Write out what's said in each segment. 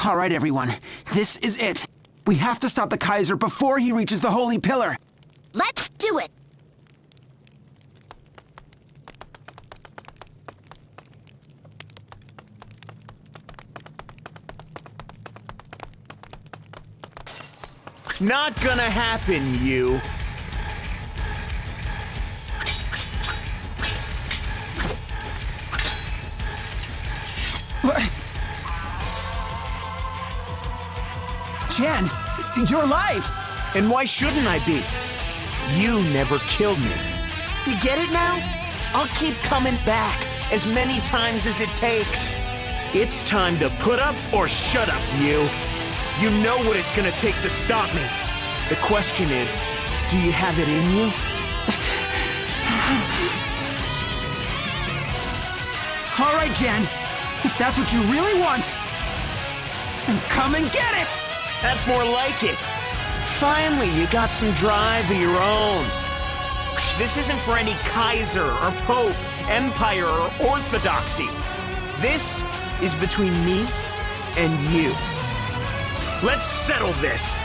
All right, everyone. This is it. We have to stop the Kaiser before he reaches the Holy Pillar. Let's do it! Not gonna happen, you. What? Jan, you're alive! And why shouldn't I be? You never killed me. You get it now? I'll keep coming back as many times as it takes. It's time to put up or shut up, you. You know what it's gonna take to stop me. The question is, do you have it in you? All right, Jan. If that's what you really want, then come and get it! That's more like it. Finally, you got some drive of your own. This isn't for any Kaiser or Pope, Empire or Orthodoxy. This is between me and you. Let's settle this.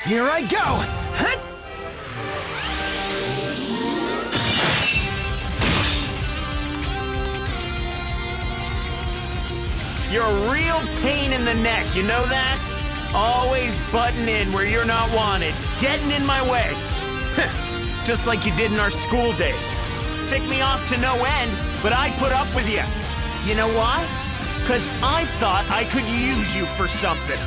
Here I go! Hut! You're a real pain in the neck, you know that? Always butting in where you're not wanted, getting in my way. Just like you did in our school days. Tick me off to no end, but I put up with you. You know why? 'Cause I thought I could use you for something.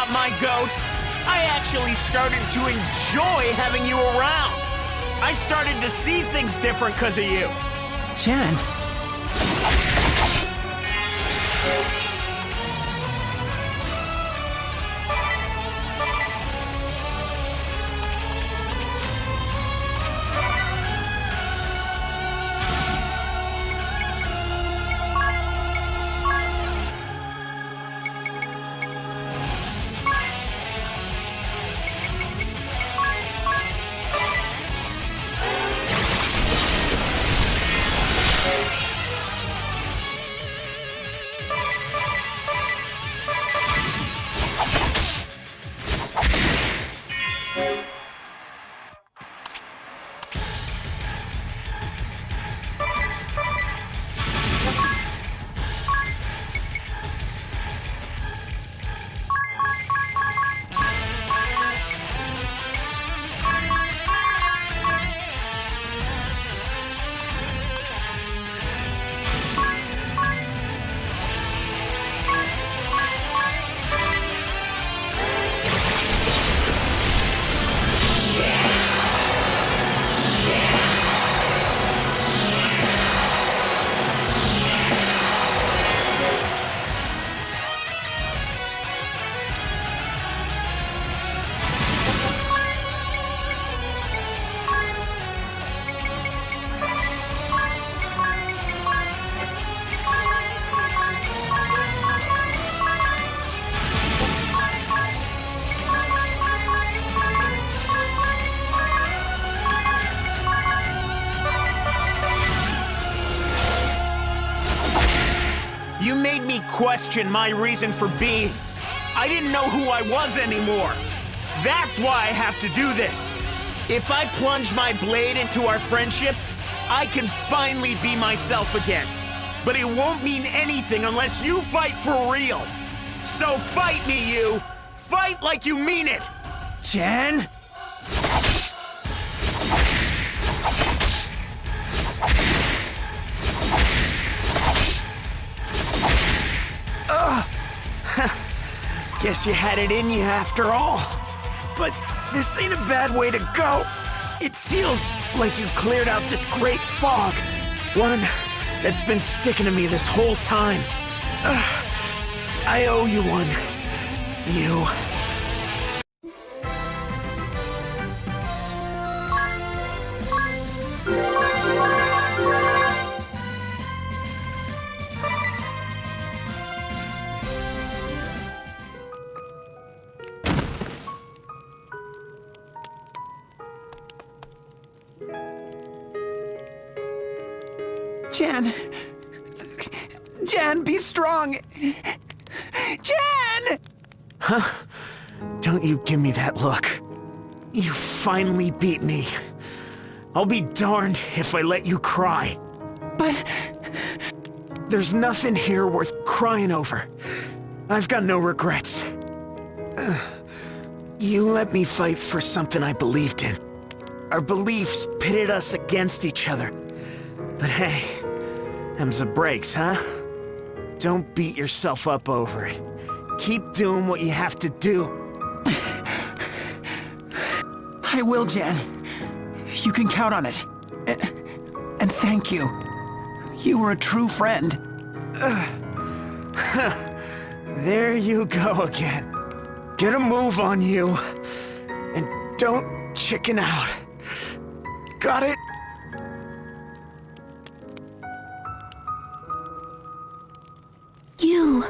about my goat. I actually started to enjoy having you around. I started to see things different because of you. Jen. You made me question my reason for being. I didn't know who I was anymore. That's why I have to do this. If I plunge my blade into our friendship, I can finally be myself again. But it won't mean anything unless you fight for real. So fight me, you! Fight like you mean it! Jen? Guess you had it in you after all. But this ain't a bad way to go. It feels like you cleared out this great fog. One that's been sticking to me this whole time. I owe you one. You. Jen! Jen, be strong! Jen! Huh? Don't you give me that look. You finally beat me. I'll be darned if I let you cry. But... There's nothing here worth crying over. I've got no regrets. You let me fight for something I believed in. Our beliefs pitted us against each other. But hey, them's the breaks, huh? Don't beat yourself up over it. Keep doing what you have to do. I will, Jen. You can count on it. And thank you. You were a true friend. There you go again. Get a move on you. And don't chicken out. Got it? You...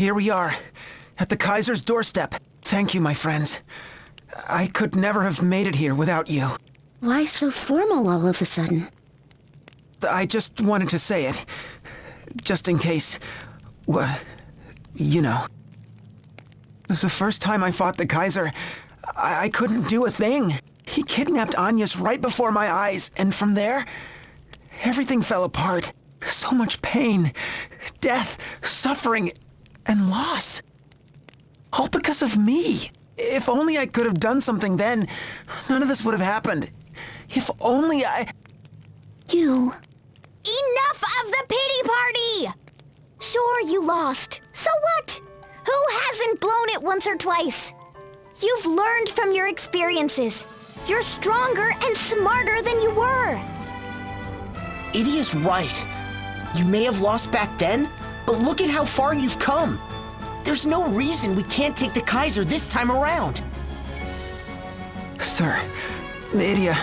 Here we are, at the Kaiser's doorstep. Thank you, my friends. I could never have made it here without you. Why so formal all of a sudden? I just wanted to say it. Just in case... well, you know. The first time I fought the Kaiser, I couldn't do a thing. He kidnapped Agnes right before my eyes, and from there, everything fell apart. So much pain, death, suffering, and loss. All because of me. If only I could have done something then, none of this would have happened. If only I... You... Enough of the pity party! Sure, you lost. So what? Who hasn't blown it once or twice? You've learned from your experiences. You're stronger and smarter than you were. Edie is right. You may have lost back then, but look at how far you've come. There's no reason we can't take the Kaiser this time around. Sir, Lydia...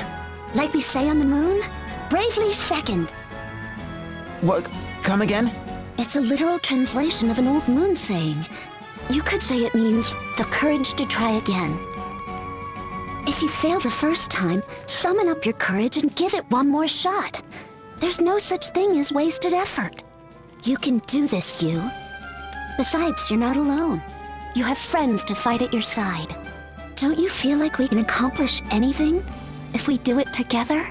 Like we say on the moon, bravely second. What? Come again? It's a literal translation of an old moon saying. You could say it means the courage to try again. If you fail the first time, summon up your courage and give it one more shot. There's no such thing as wasted effort. You can do this, you. Besides, you're not alone. You have friends to fight at your side. Don't you feel like we can accomplish anything if we do it together?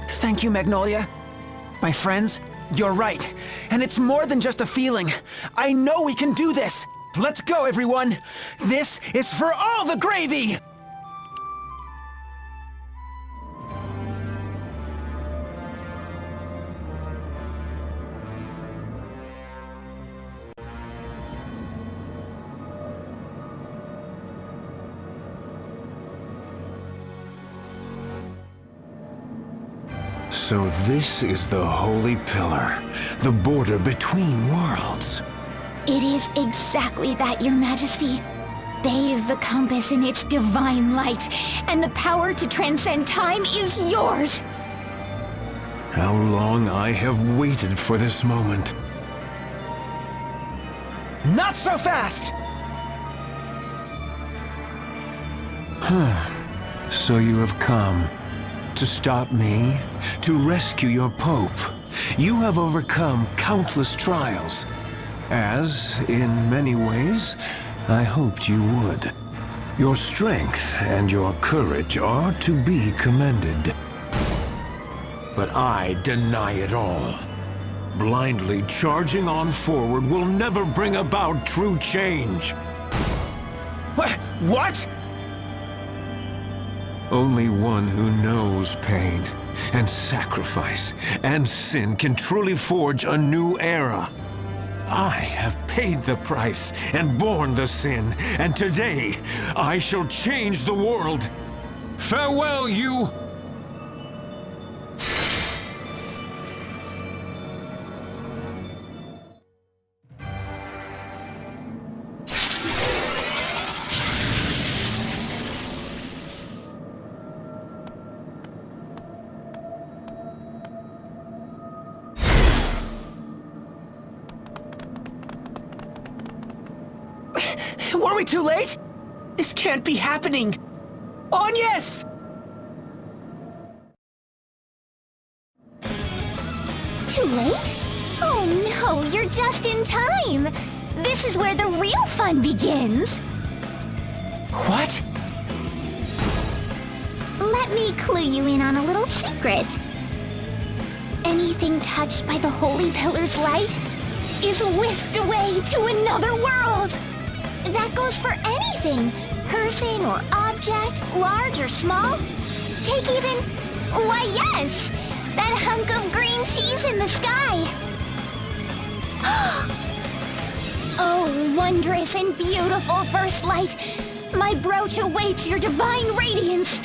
Thank you, Magnolia. My friends, you're right. And it's more than just a feeling. I know we can do this. Let's go, everyone. This is for all the gravy! So this is the Holy Pillar, the border between worlds. It is exactly that, Your Majesty. Bathe the compass in its divine light, and the power to transcend time is yours. How long I have waited for this moment. Not so fast! So you have come to stop me, to rescue your Pope. You have overcome countless trials, as, in many ways, I hoped you would. Your strength and your courage are to be commended. But I deny it all. Blindly charging on forward will never bring about true change. What? Only one who knows pain and sacrifice and sin can truly forge a new era. I have paid the price and borne the sin, and today I shall change the world. Farewell, you! Were we too late? This can't be happening. Agnes! Too late? Oh no, you're just in time. This is where the real fun begins. What? Let me clue you in on a little secret. Anything touched by the Holy Pillar's light is whisked away to another world. That goes for anything, person or object, large or small. Take even, why yes, that hunk of green cheese in the sky. Oh, wondrous and beautiful first light, my brooch awaits your divine radiance.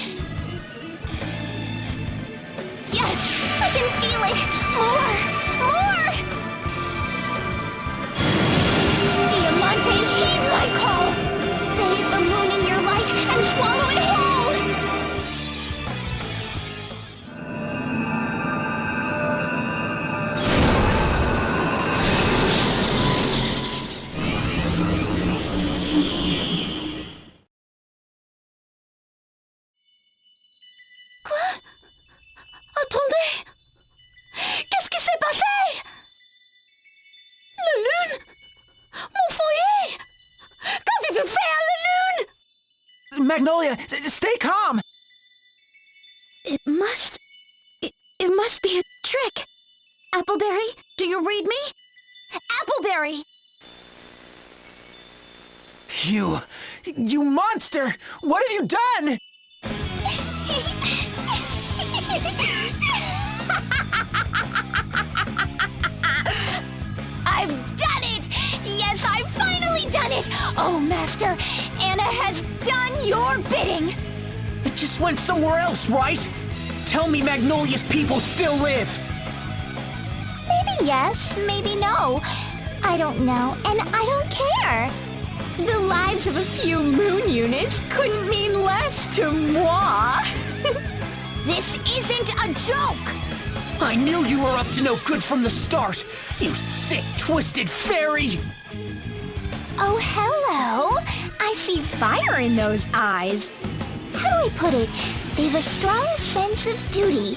Yes, I can feel it. More! Diamante, heed my call! Bathe the moon in your light and swallow it whole! Magnolia, stay calm! It must be a trick. Appleberry, do you read me? Appleberry! You monster! What have you done? I've done it! Yes, I've finally done it! Oh, Master, Anna has done your bidding! It just went somewhere else, right? Tell me Magnolia's people still live! Maybe yes, maybe no. I don't know, and I don't care. The lives of a few moon units couldn't mean less to moi. This isn't a joke! I knew you were up to no good from the start, you sick, twisted fairy! Oh, hello. I see fire in those eyes. How do I put it? They've a strong sense of duty.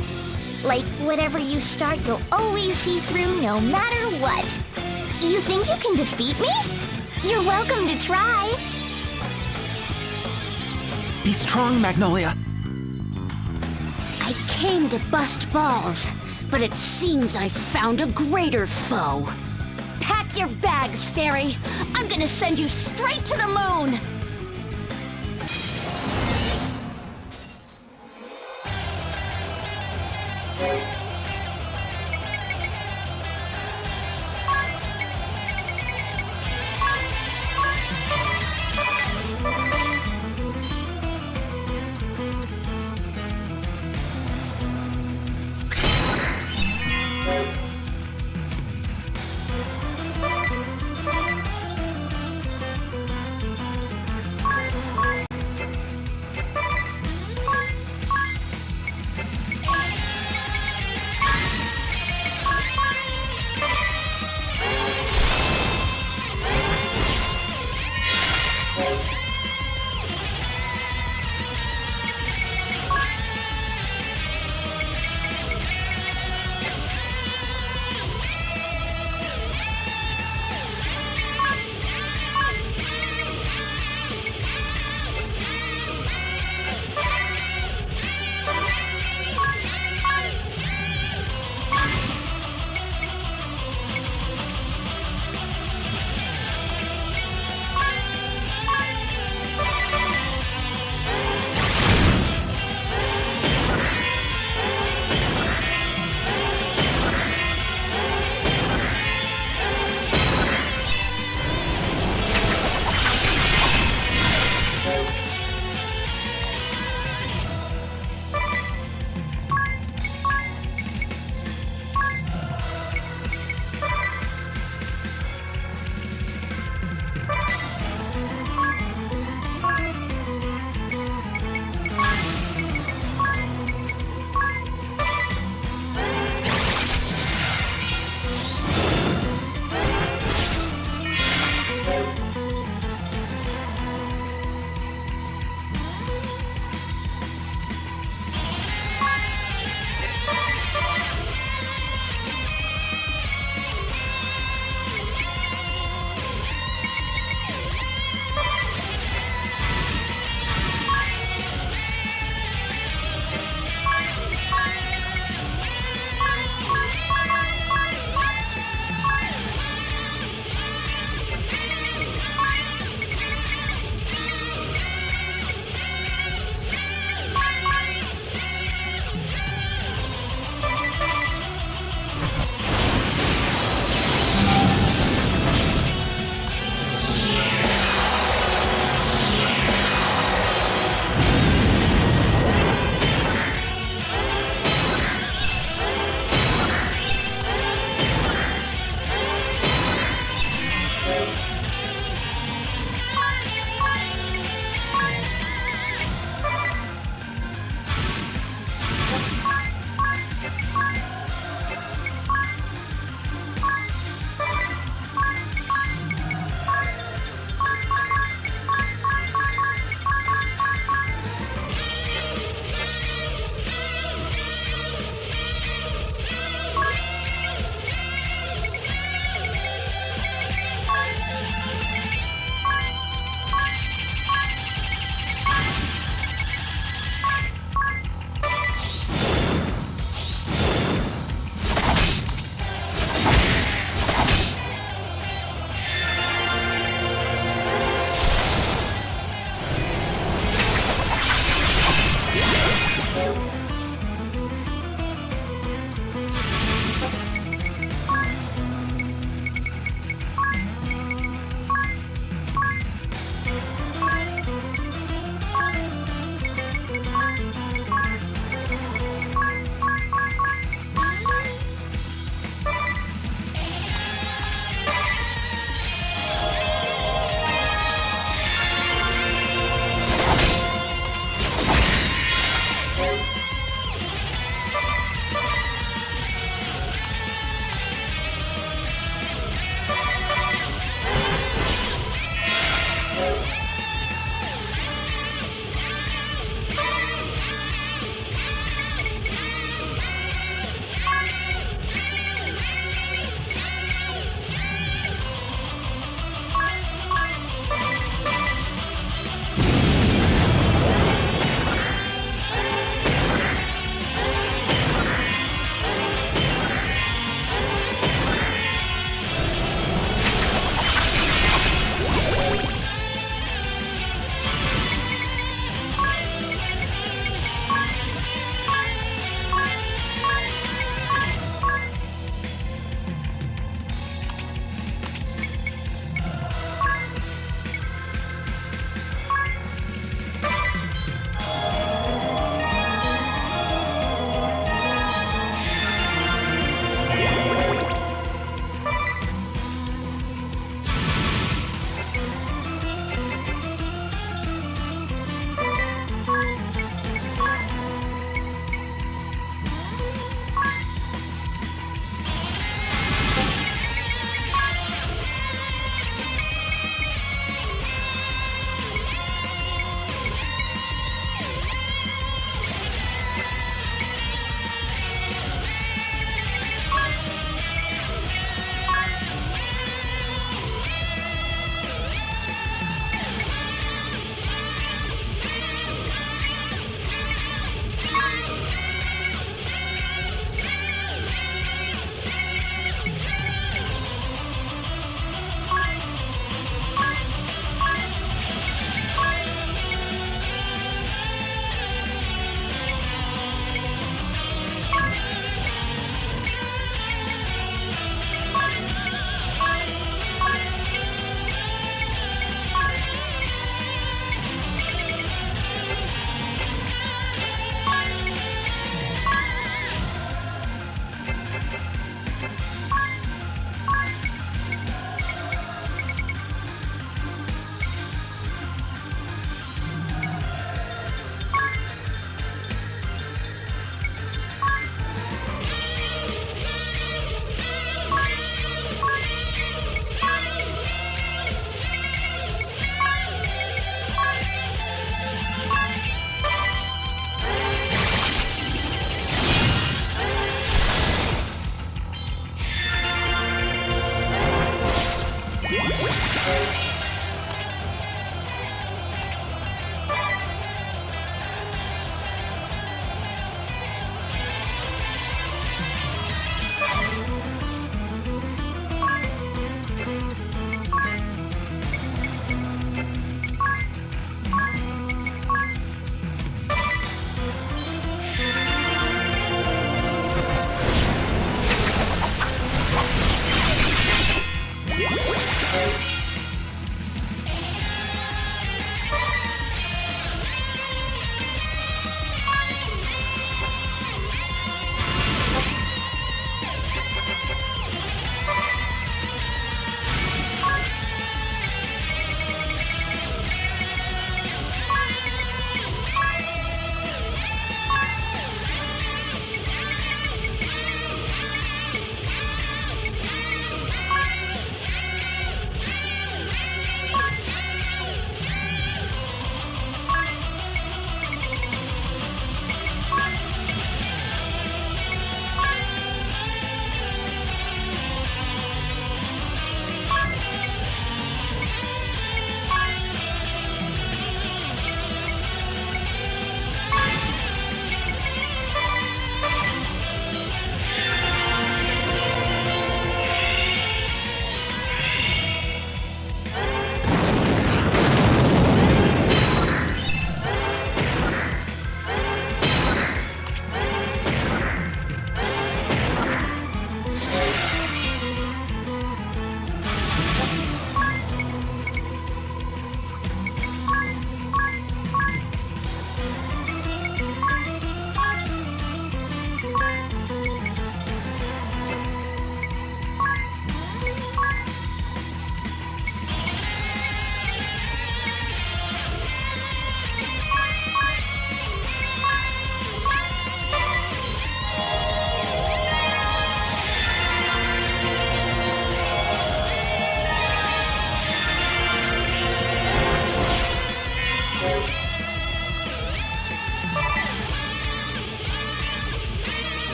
Like, whatever you start, you'll always see through no matter what. You think you can defeat me? You're welcome to try. Be strong, Magnolia. I came to bust balls, but it seems I found a greater foe. Pack your bags, Fairy. I'm gonna send you straight to the moon.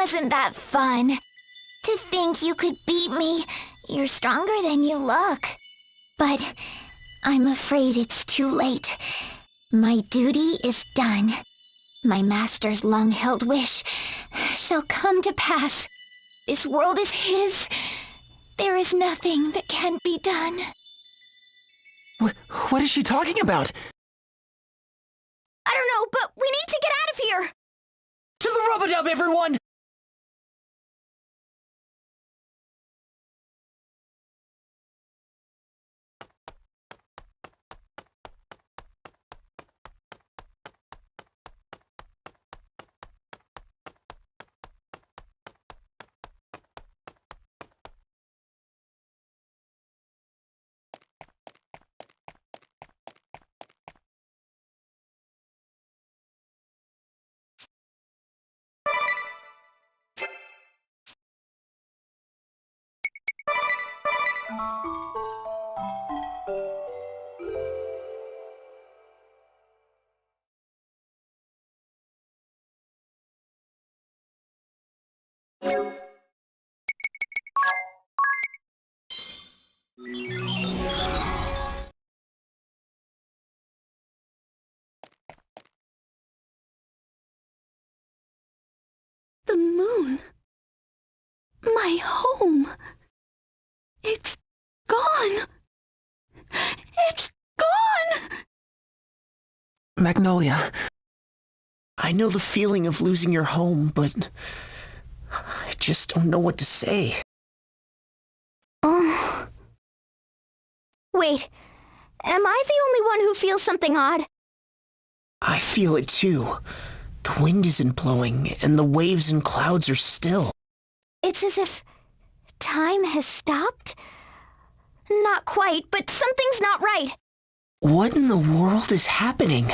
Wasn't that fun? To think you could beat me. You're stronger than you look. But I'm afraid it's too late. My duty is done. My master's long-held wish shall come to pass. This world is his. There is nothing that can't be done. What is she talking about? I don't know, but we need to get out of here! To the rub-a-dub, everyone! The moon. My home. It's gone. It's gone! Magnolia, I know the feeling of losing your home, but I just don't know what to say. Oh. Wait, am I the only one who feels something odd? I feel it too. The wind isn't blowing, and the waves and clouds are still. It's as if time has stopped? Not quite, but something's not right. What in the world is happening?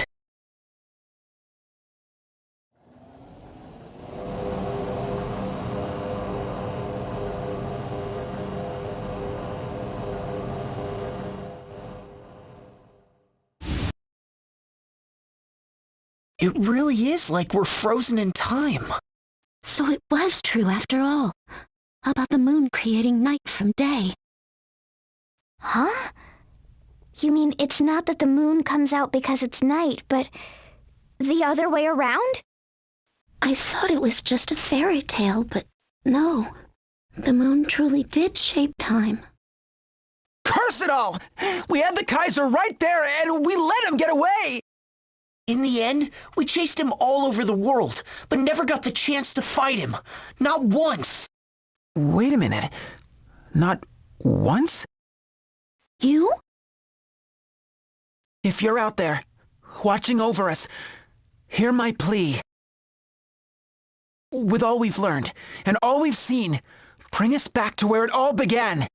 It really is like we're frozen in time. So it was true after all, about the moon creating night from day. Huh? You mean it's not that the moon comes out because it's night, but the other way around? I thought it was just a fairy tale, but no. The moon truly did shape time. Curse it all! We had the Kaiser right there, and we let him get away! In the end, we chased him all over the world, but never got the chance to fight him. Not once! Wait a minute. Not once? You? If you're out there, watching over us, hear my plea. With all we've learned, and all we've seen, bring us back to where it all began.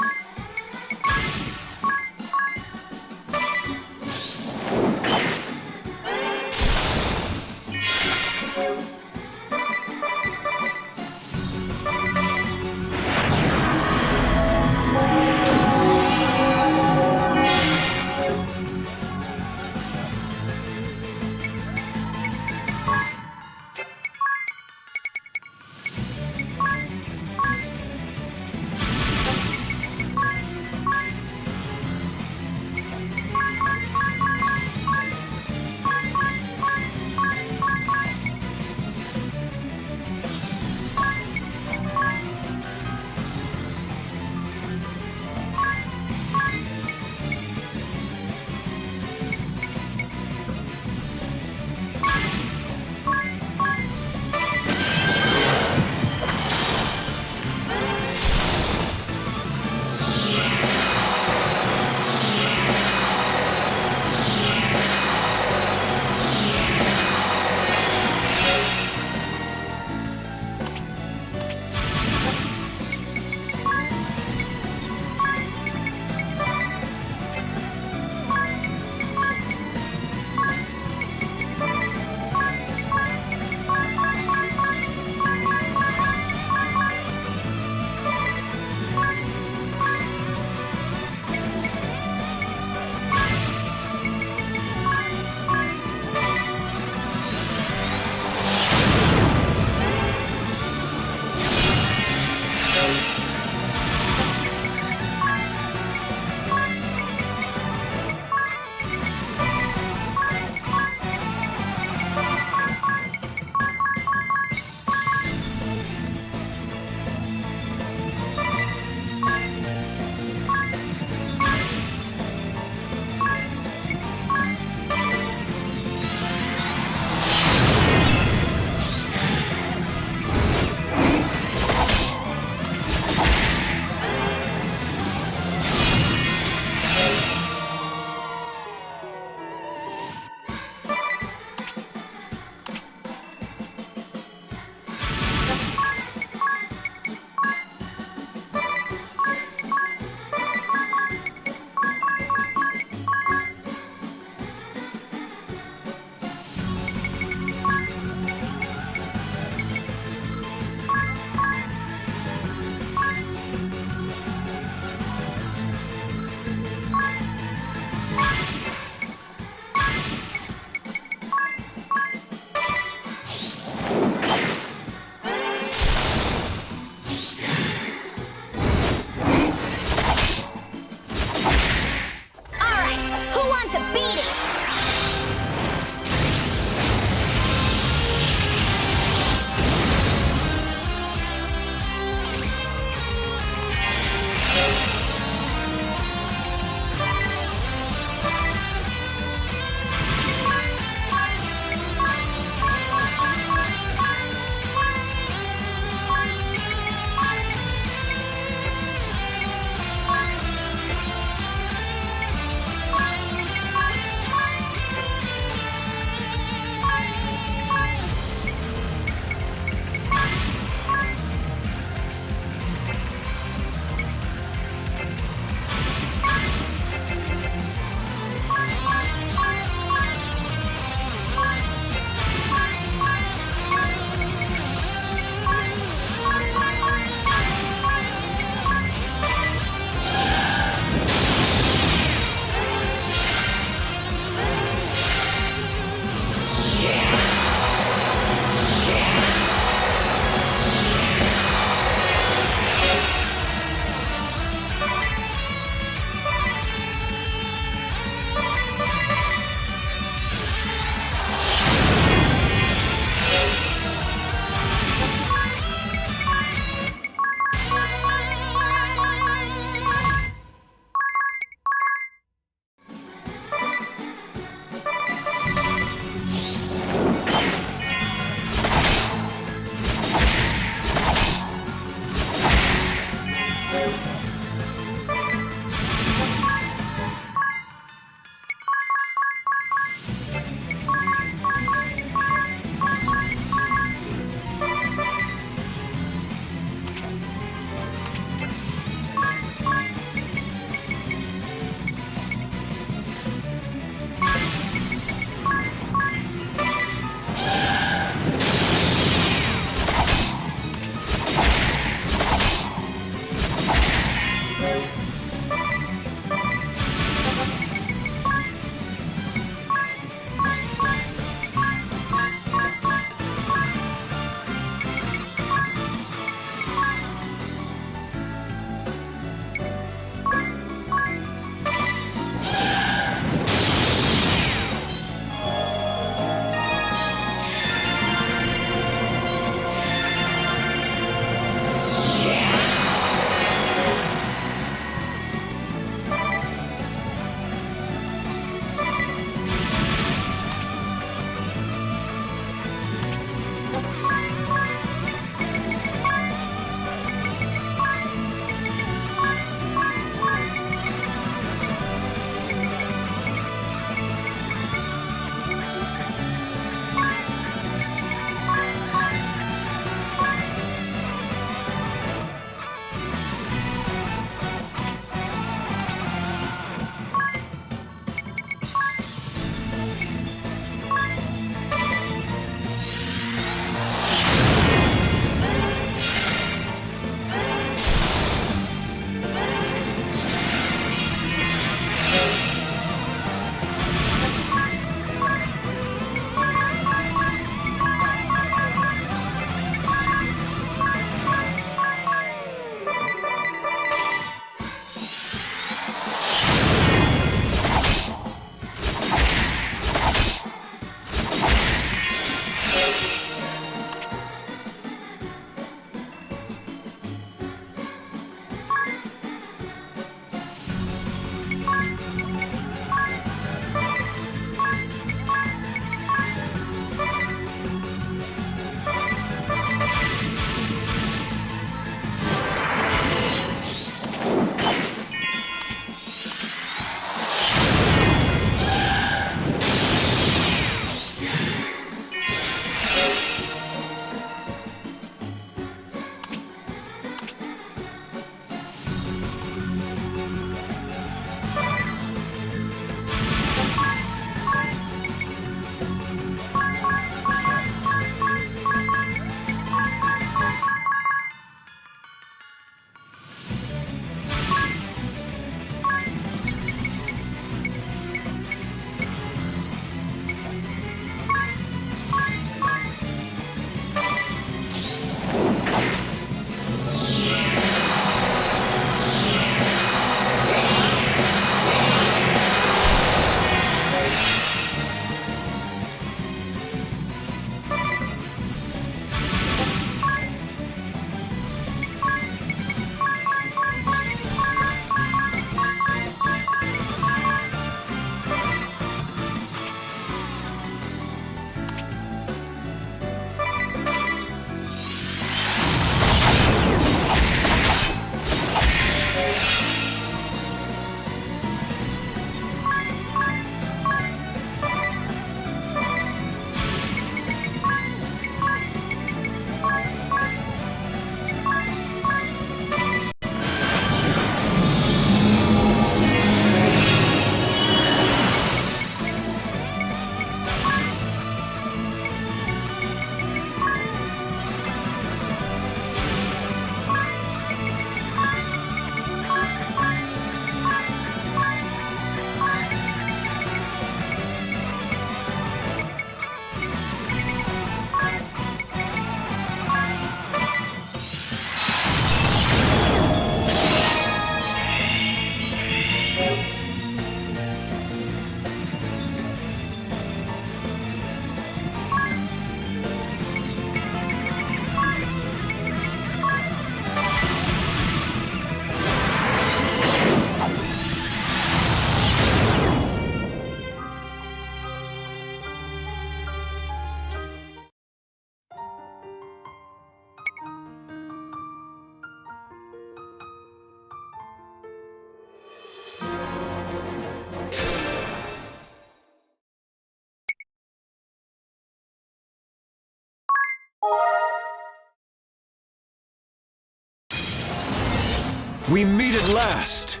We meet at last.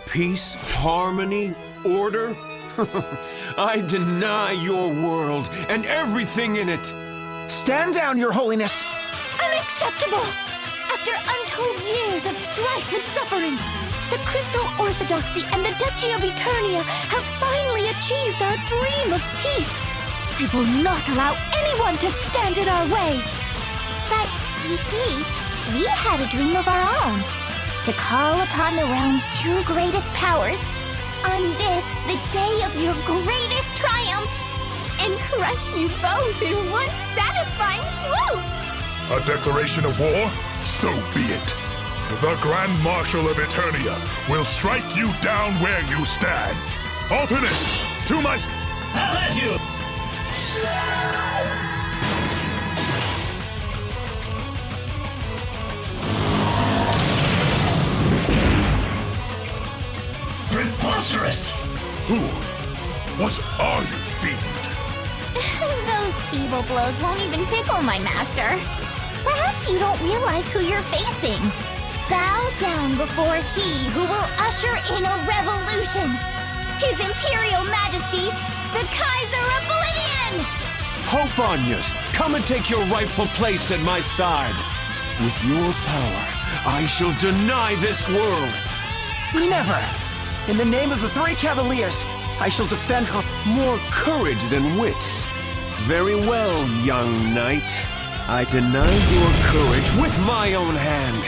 Peace, harmony, order. I deny your world and everything in it. Stand down, Your Holiness! Unacceptable! After untold years of strife and suffering, the Crystal Orthodoxy and the Duchy of Eternia have finally achieved our dream of peace. We will not allow anyone to stand in our way. But, you see, we had a dream of our own. To call upon the realm's two greatest powers on this, the day of your greatest triumph, and crush you both in one satisfying swoop! A declaration of war? So be it. The Grand Marshal of Eternia will strike you down where you stand. Alternus, to my... I'll let you! Preposterous! Who? What are you, fiend? Those feeble blows won't even tickle my master. Perhaps you don't realize who you're facing. Bow down before he who will usher in a revolution. His Imperial Majesty, the Kaiser Oblivion! Pope Onius, come and take your rightful place at my side. With your power, I shall deny this world. Never! In the name of the three Cavaliers, I shall defend her. More courage than wits. Very well, young knight. I deny your courage with my own hand.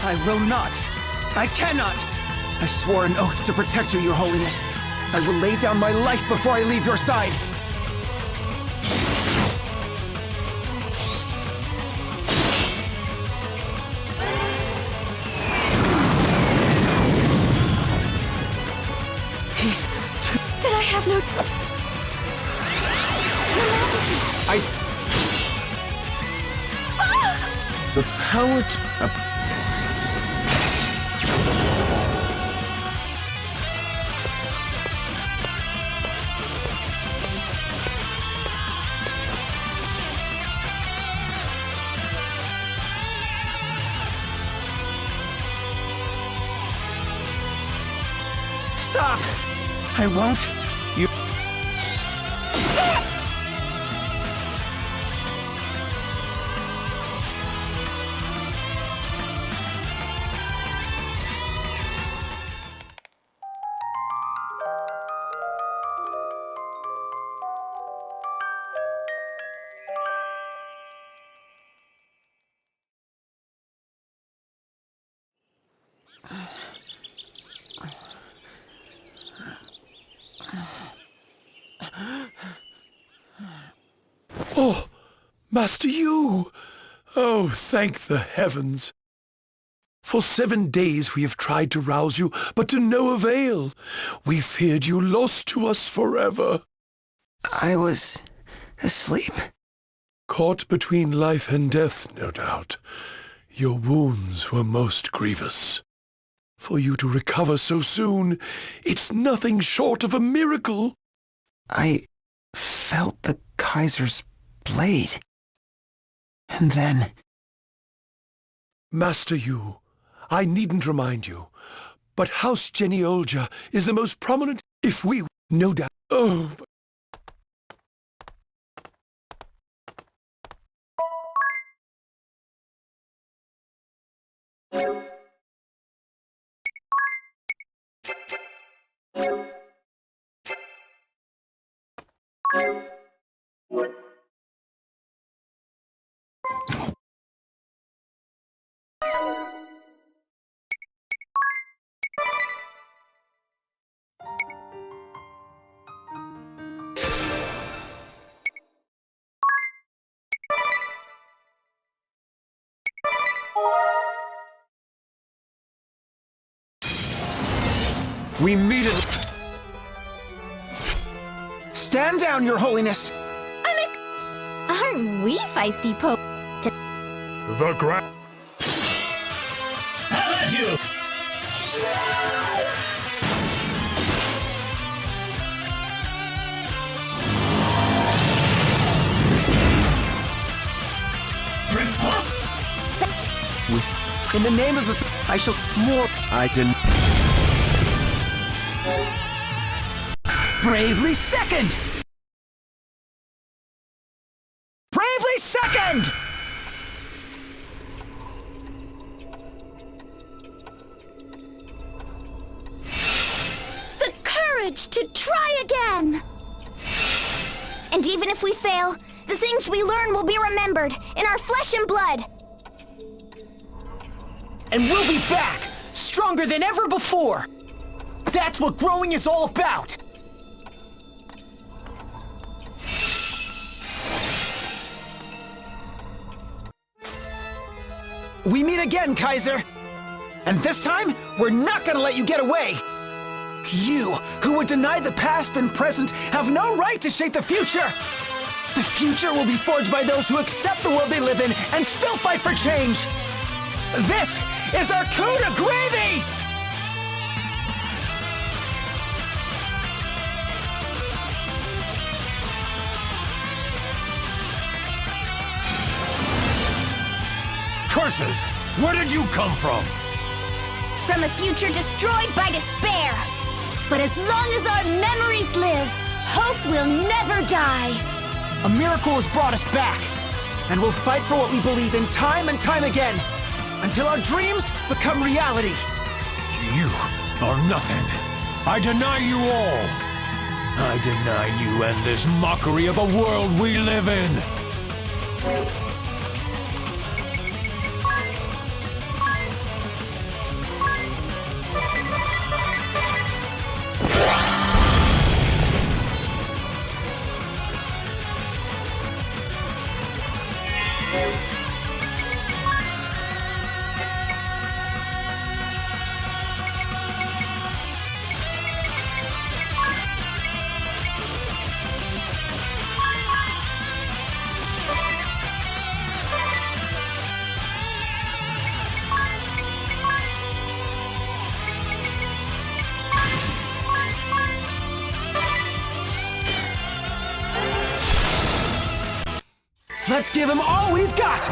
I will not. I cannot. I swore an oath to protect you, Your Holiness. I will lay down my life before I leave your side. He's too... Then I have no... The power to... Stop! I won't. You... Oh, Master Yu! Oh, thank the heavens! For 7 days we have tried to rouse you, but to no avail. We feared you lost to us forever. I was asleep. Caught between life and death, no doubt. Your wounds were most grievous. For you to recover so soon, it's nothing short of a miracle. I felt the Kaiser's blade. And then... Master Yu, I needn't remind you, but House Genealgia is the most prominent, if we... No doubt... Oh... We meet at... Stand down, Your Holiness! Aren't we feisty, Pope? The ground... How about you? In the name of the... I shall... More... I didn't... Bravely second! Bravely second! The courage to try again! And even if we fail, the things we learn will be remembered in our flesh and blood. And we'll be back, stronger than ever before. That's what growing is all about. We meet again, Kaiser! And this time, we're not gonna let you get away! You, who would deny the past and present, have no right to shape the future! The future will be forged by those who accept the world they live in and still fight for change! This is our coup de gravy! Curses! Where did you come from? From a future destroyed by despair. But as long as our memories live, hope will never die. A miracle has brought us back, and we'll fight for what we believe in time and time again, until our dreams become reality. You are nothing. I deny you all. I deny you and this mockery of a world we live in. Let's give him all we've got!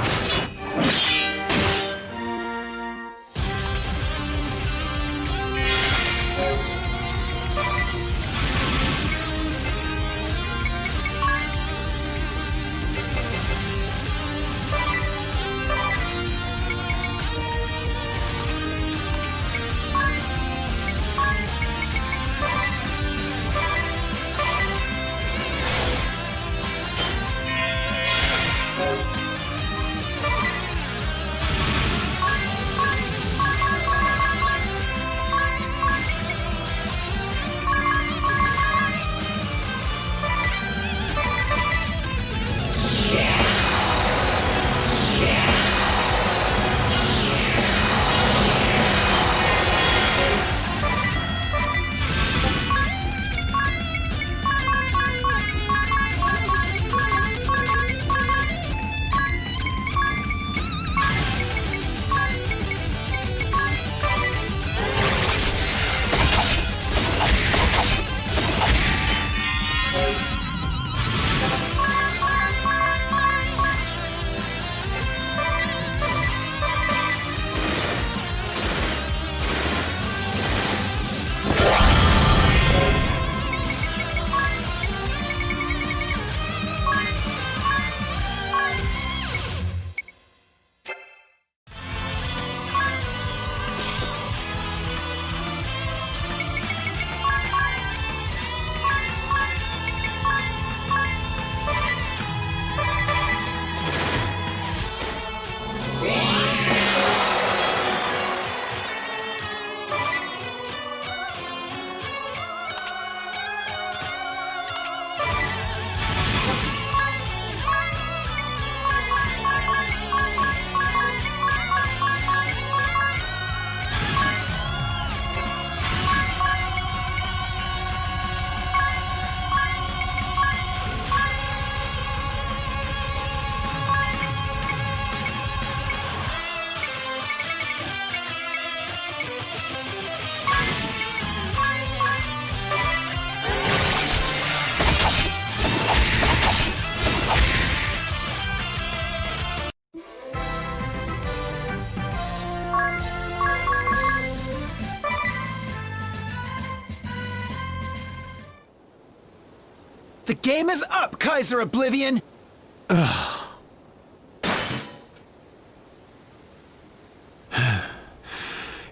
Game is up, Kaiser Oblivion!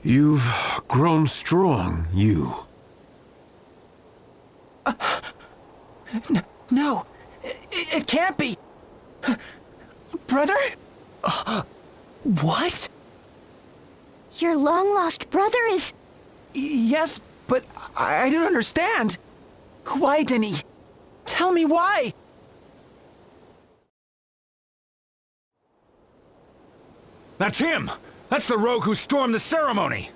You've grown strong, you. No, it can't be. Brother? What? Your long-lost brother is... Yes, but I don't understand. Why, Denny? Tell me why. That's him! That's the rogue who stormed the ceremony!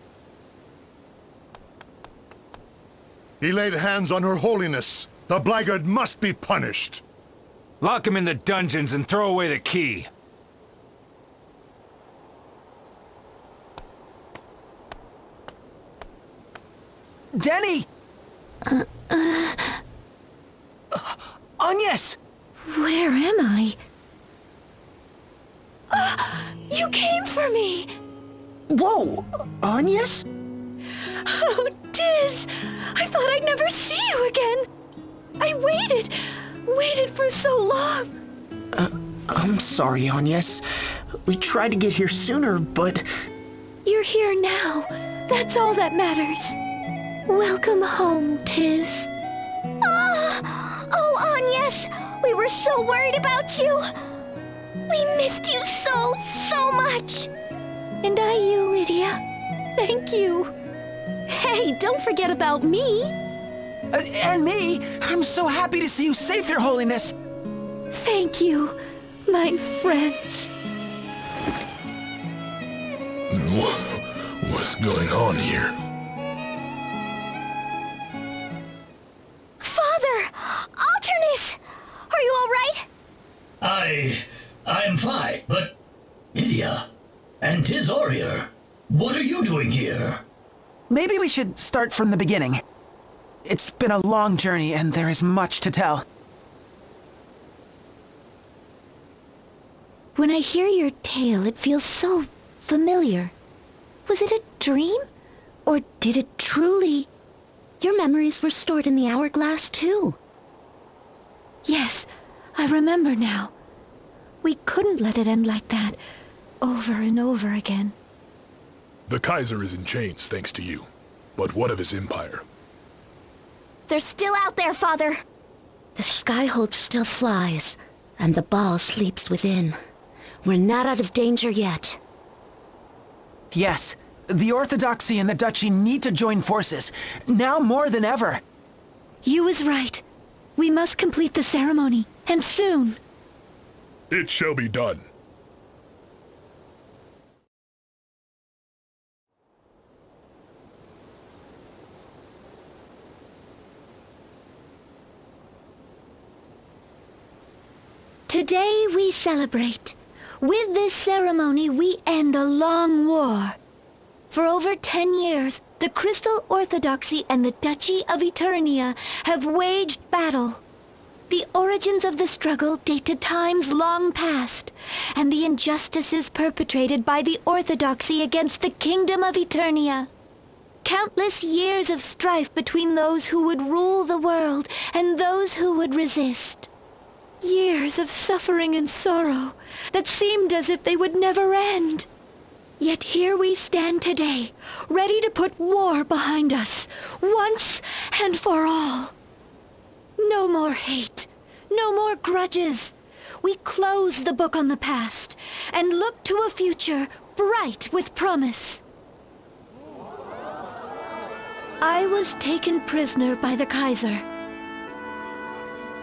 He laid hands on her holiness. The blackguard must be punished. Lock him in the dungeons and throw away the key. Denny! Agnes! Where am I? You came for me! Whoa! Agnes? Oh, Tiz! I thought I'd never see you again! I waited for so long! I'm sorry, Agnes. We tried to get here sooner, but... You're here now. That's all that matters. Welcome home, Tiz. Oh, Agnes! We were so worried about you! We missed you so much! And I you, Idia. Thank you. Hey, don't forget about me. And me! I'm so happy to see you safe, Your Holiness! Thank you, my friends. What's going on here? Father! Alternis! Are you all right? I'm fine, but... Idia, and Tiz Aurier, what are you doing here? Maybe we should start from the beginning. It's been a long journey, and there is much to tell. When I hear your tale, it feels so familiar. Was it a dream? Or did it truly... Your memories were stored in the hourglass, too. Yes, I remember now. We couldn't let it end like that, over and over again. The Kaiser is in chains thanks to you. But what of his empire? They're still out there, Father. The Skyhold still flies, and the ball sleeps within. We're not out of danger yet. Yes, the Orthodoxy and the Duchy need to join forces, now more than ever. You was right. We must complete the ceremony, and soon. It shall be done. Today we celebrate. With this ceremony, we end a long war. For over 10 years, the Crystal Orthodoxy and the Duchy of Eternia have waged battle. The origins of the struggle date to times long past, and the injustices perpetrated by the Orthodoxy against the Kingdom of Eternia. Countless years of strife between those who would rule the world and those who would resist. Years of suffering and sorrow that seemed as if they would never end. Yet here we stand today, ready to put war behind us, once and for all. No more hate, no more grudges. We close the book on the past and look to a future bright with promise. I was taken prisoner by the Kaiser.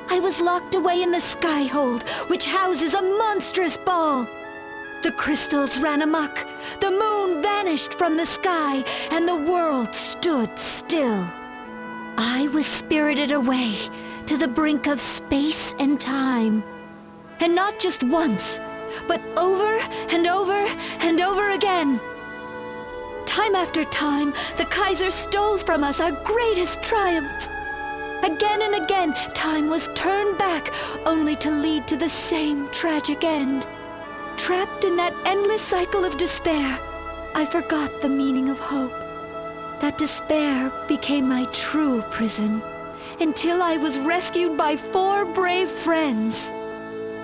I was locked away in the Skyhold, which houses a monstrous ball. The crystals ran amok, the moon vanished from the sky, and the world stood still. I was spirited away to the brink of space and time. And not just once, but over and over and over again. Time after time, the Kaiser stole from us our greatest triumph. Again and again, time was turned back, only to lead to the same tragic end. Trapped in that endless cycle of despair, I forgot the meaning of hope. That despair became my true prison, until I was rescued by 4 brave friends.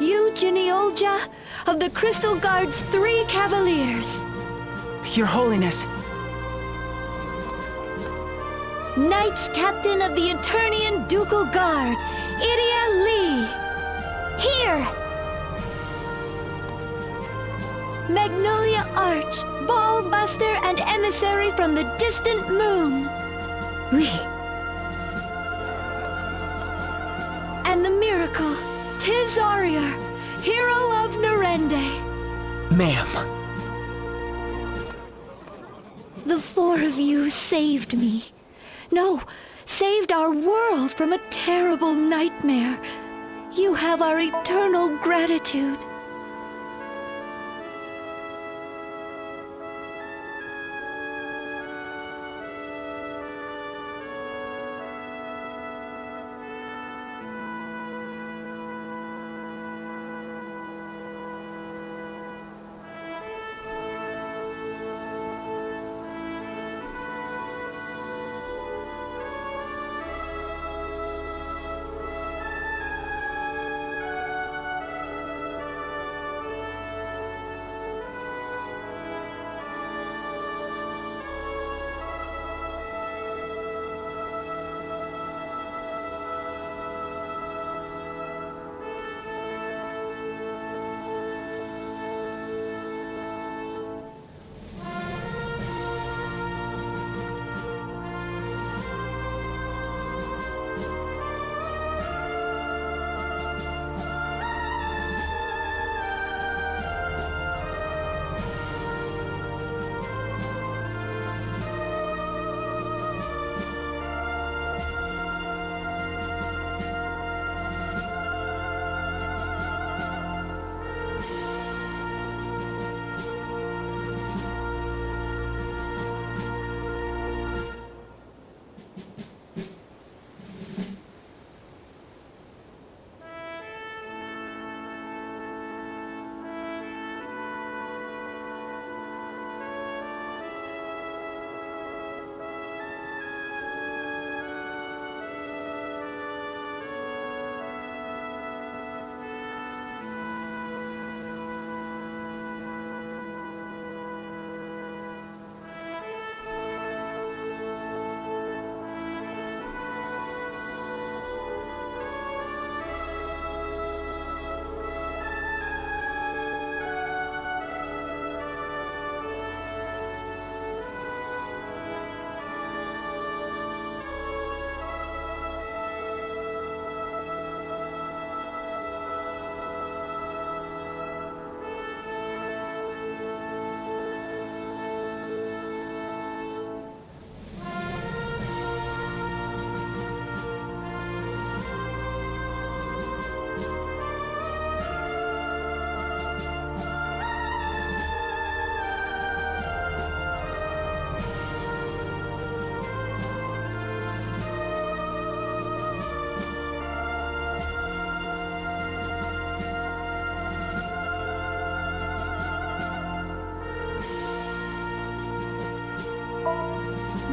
You, Geneolja, of the Crystal Guard's 3 Cavaliers. Your Holiness. Knights Captain of the Eternian Ducal Guard, Idia Lee. Here! Magnolia Arch, Ball Buster and Emissary from the Distant Moon. Oui. And the Miracle, Tizarier, Hero of Narende. Ma'am. The 4 of you saved me. No, saved our world from a terrible nightmare. You have our eternal gratitude.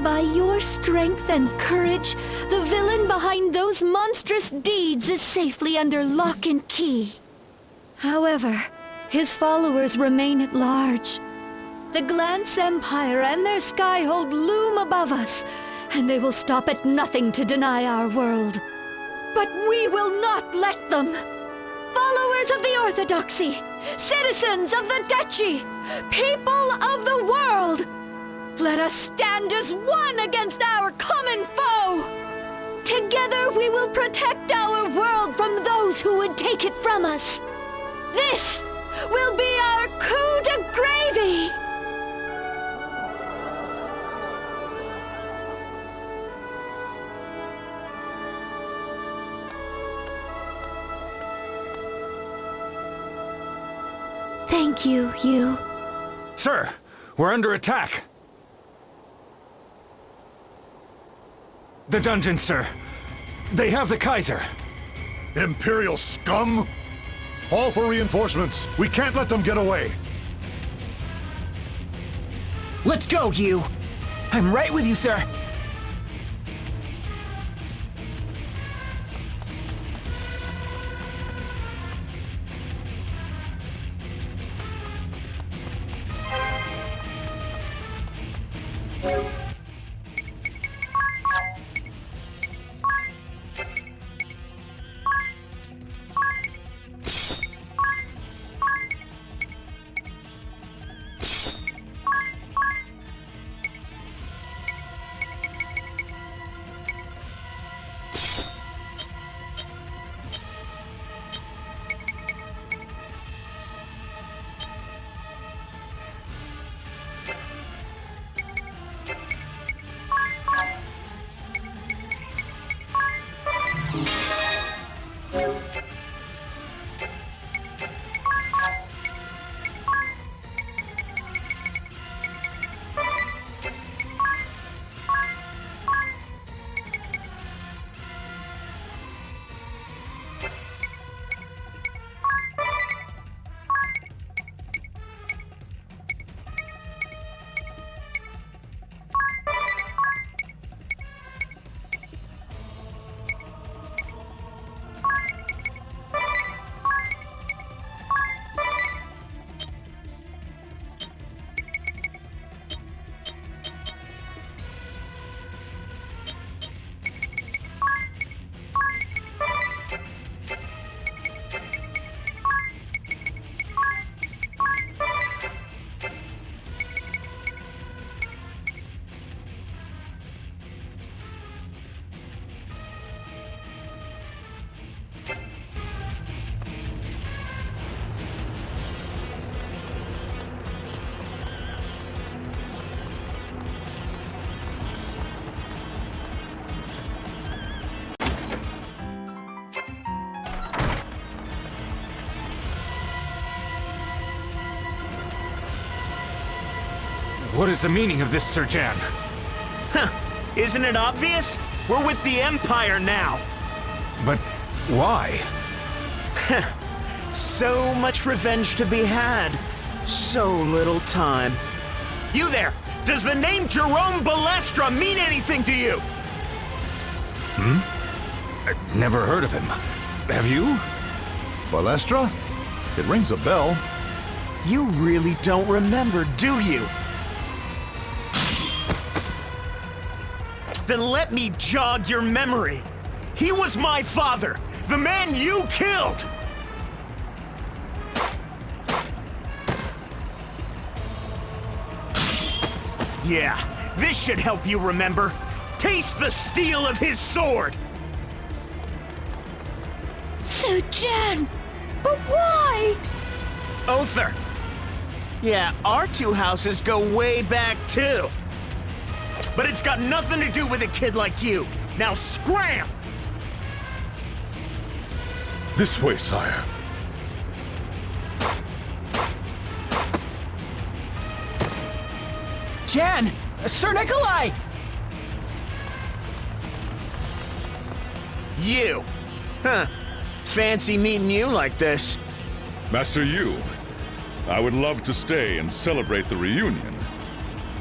By your strength and courage, the villain behind those monstrous deeds is safely under lock and key. However, his followers remain at large. The Glance Empire and their Skyhold loom above us, and they will stop at nothing to deny our world. But we will not let them! Followers of the Orthodoxy, citizens of the Duchy, people of the world! Let us stand as one against our common foe! Together we will protect our world from those who would take it from us! This will be our coup de gravy! Thank you, you. Sir, we're under attack. The dungeon, sir. They have the Kaiser. Imperial scum! All for reinforcements. We can't let them get away. Let's go, you! I'm right with you, sir. What is the meaning of this, Sir Jan? Huh. Isn't it obvious? We're with the Empire now. But why? So much revenge to be had. So little time. You there! Does the name Jerome Balestra mean anything to you? I've never heard of him. Have you? Balestra? It rings a bell. You really don't remember, do you? Then let me jog your memory. He was my father, the man you killed! Yeah, this should help you remember. Taste the steel of his sword! Sir Jan! But why? Other. Yeah, our two houses go way back too. But it's got nothing to do with a kid like you. Now scram! This way, sire. Jan! Sir Nikolai! You. Huh. Fancy meeting you like this. Master Yu, I would love to stay and celebrate the reunion,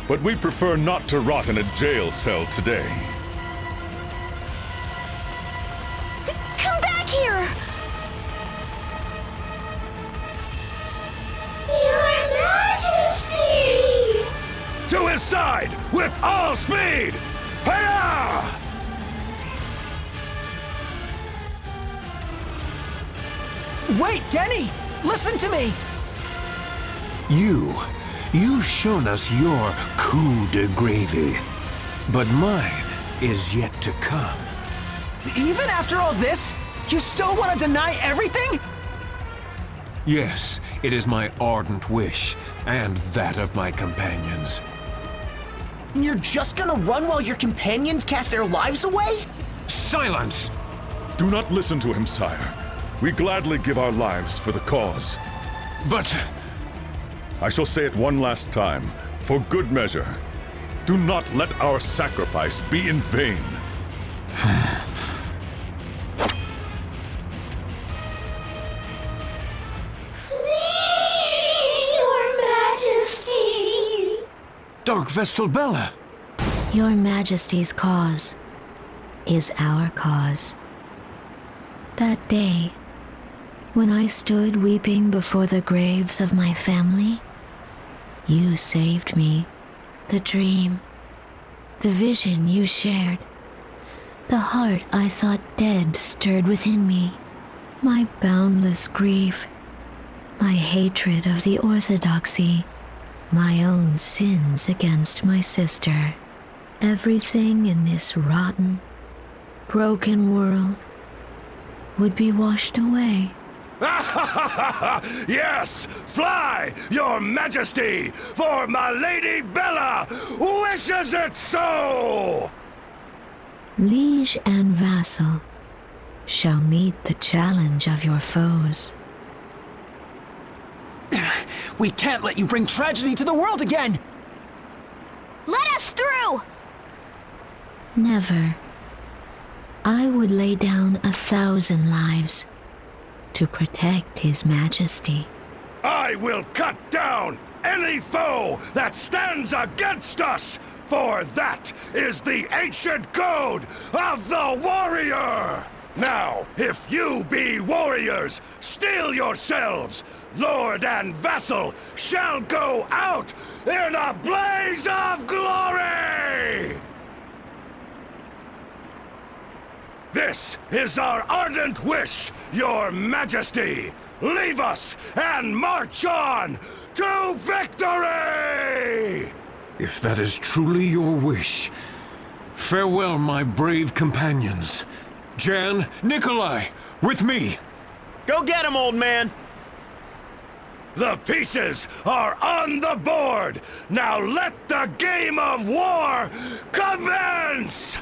but we prefer not to rot in a jail cell today. Come back here! Your Majesty! To his side, with all speed! Hiya! Wait, Denny! Listen to me! You've shown us your coup de gravy. But mine is yet to come. Even after all this, you still want to deny everything? Yes, it is my ardent wish, and that of my companions. You're just gonna run while your companions cast their lives away? Silence! Do not listen to him, sire. We gladly give our lives for the cause. But I shall say it one last time, for good measure. Do not let our sacrifice be in vain. Your Majesty! Dark Vestal Bella! Your Majesty's cause is our cause. That day, when I stood weeping before the graves of my family, you saved me. The dream, the vision you shared, the heart I thought dead stirred within me. My boundless grief, my hatred of the orthodoxy, my own sins against my sister. Everything in this rotten, broken world would be washed away. Yes! Fly, your majesty! For my Lady Bella wishes it so! Liege and vassal shall meet the challenge of your foes. We can't let you bring tragedy to the world again! Let us through! Never. I would lay down 1,000 lives to protect His Majesty. I will cut down any foe that stands against us, for that is the ancient code of the warrior! Now, if you be warriors, steel yourselves! Lord and vassal shall go out in a blaze of glory! This is our ardent wish, your majesty! Leave us and march on to victory! If that is truly your wish, farewell, my brave companions. Jan, Nikolai, with me! Go get him, old man! The pieces are on the board! Now let the game of war commence!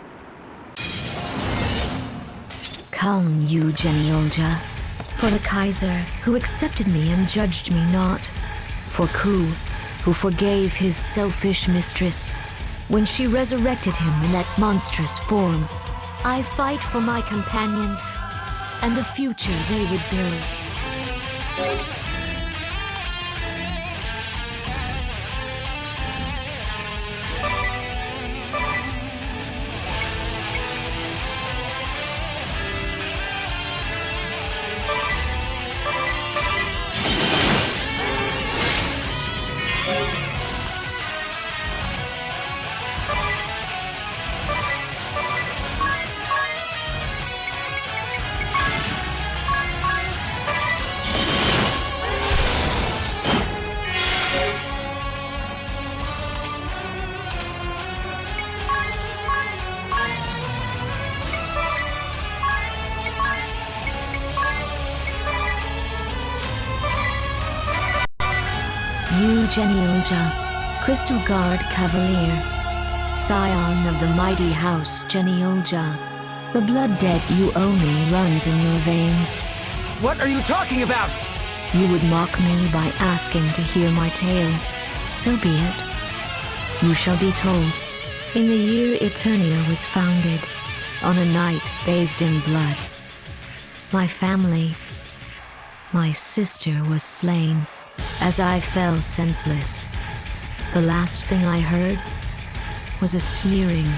Come, you Geniolja, for the Kaiser, who accepted me and judged me not, for Ku, who forgave his selfish mistress when she resurrected him in that monstrous form. I fight for my companions and the future they would build. You, Geniolja, Crystal Guard Cavalier, scion of the mighty house Geniolja, the blood debt you owe me runs in your veins. What are you talking about? You would mock me by asking to hear my tale. So be it. You shall be told. In the year Eternia was founded, on a night bathed in blood, my family, my sister was slain as I fell senseless. The last thing I heard was a sneering,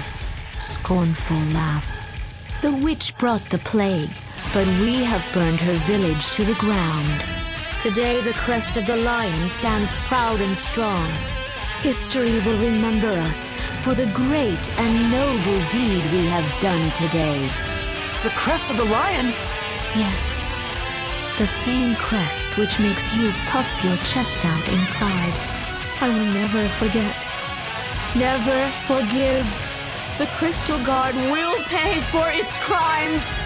scornful laugh. The witch brought the plague, but we have burned her village to the ground. Today the crest of the lion stands proud and strong. History will remember us for the great and noble deed we have done today. The crest of the lion? Yes. The same crest which makes you puff your chest out in pride. I will never forget. Never forgive. The Crystal Guard will pay for its crimes.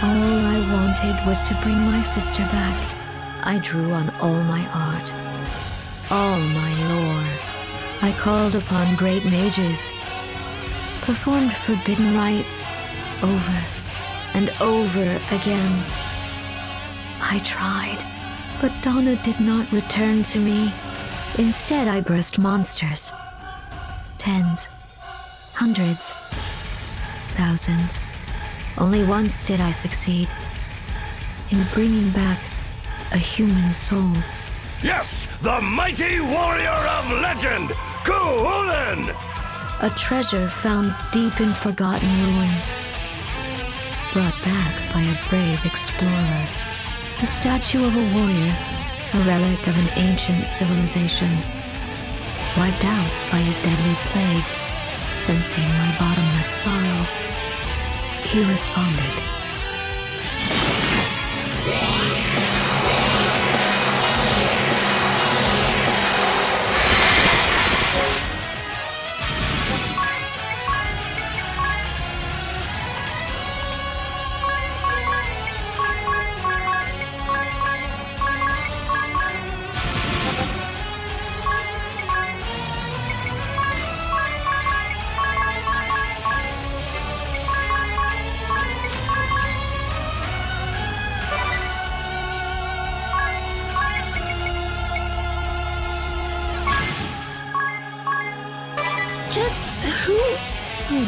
All I wanted was to bring my sister back. I drew on all my art, all my lore. I called upon great mages, performed forbidden rites over and over again. I tried, but Donna did not return to me. Instead, I birthed monsters. Tens, hundreds, thousands. Only once did I succeed in bringing back a human soul. Yes, the mighty warrior of legend, Kuhulan! A treasure found deep in forgotten ruins, brought back by a brave explorer. A statue of a warrior, a relic of an ancient civilization, wiped out by a deadly plague. Sensing my bottomless sorrow, he responded.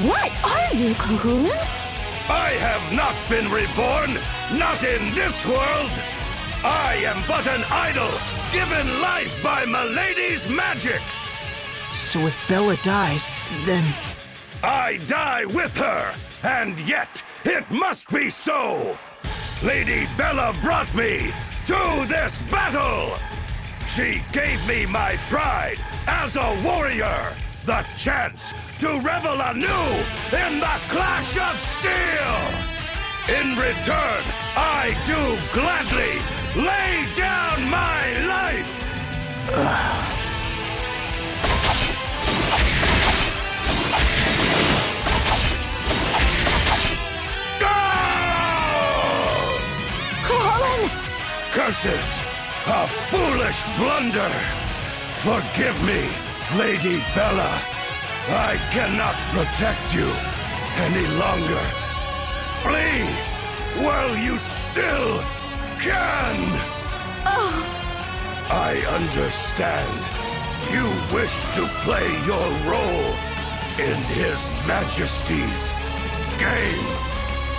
What are you, Kuhulan? I have not been reborn, not in this world. I am but an idol, given life by Milady's magics. So if Bella dies, then... I die with her, and yet it must be so. Lady Bella brought me to this battle. She gave me my pride as a warrior, the chance to revel anew in the clash of steel. In return, I do gladly lay down my life. Ah! causes a foolish blunder. Forgive me, Lady Bella. I cannot protect you any longer. Flee while you still can! I understand. You wish to play your role in His Majesty's game.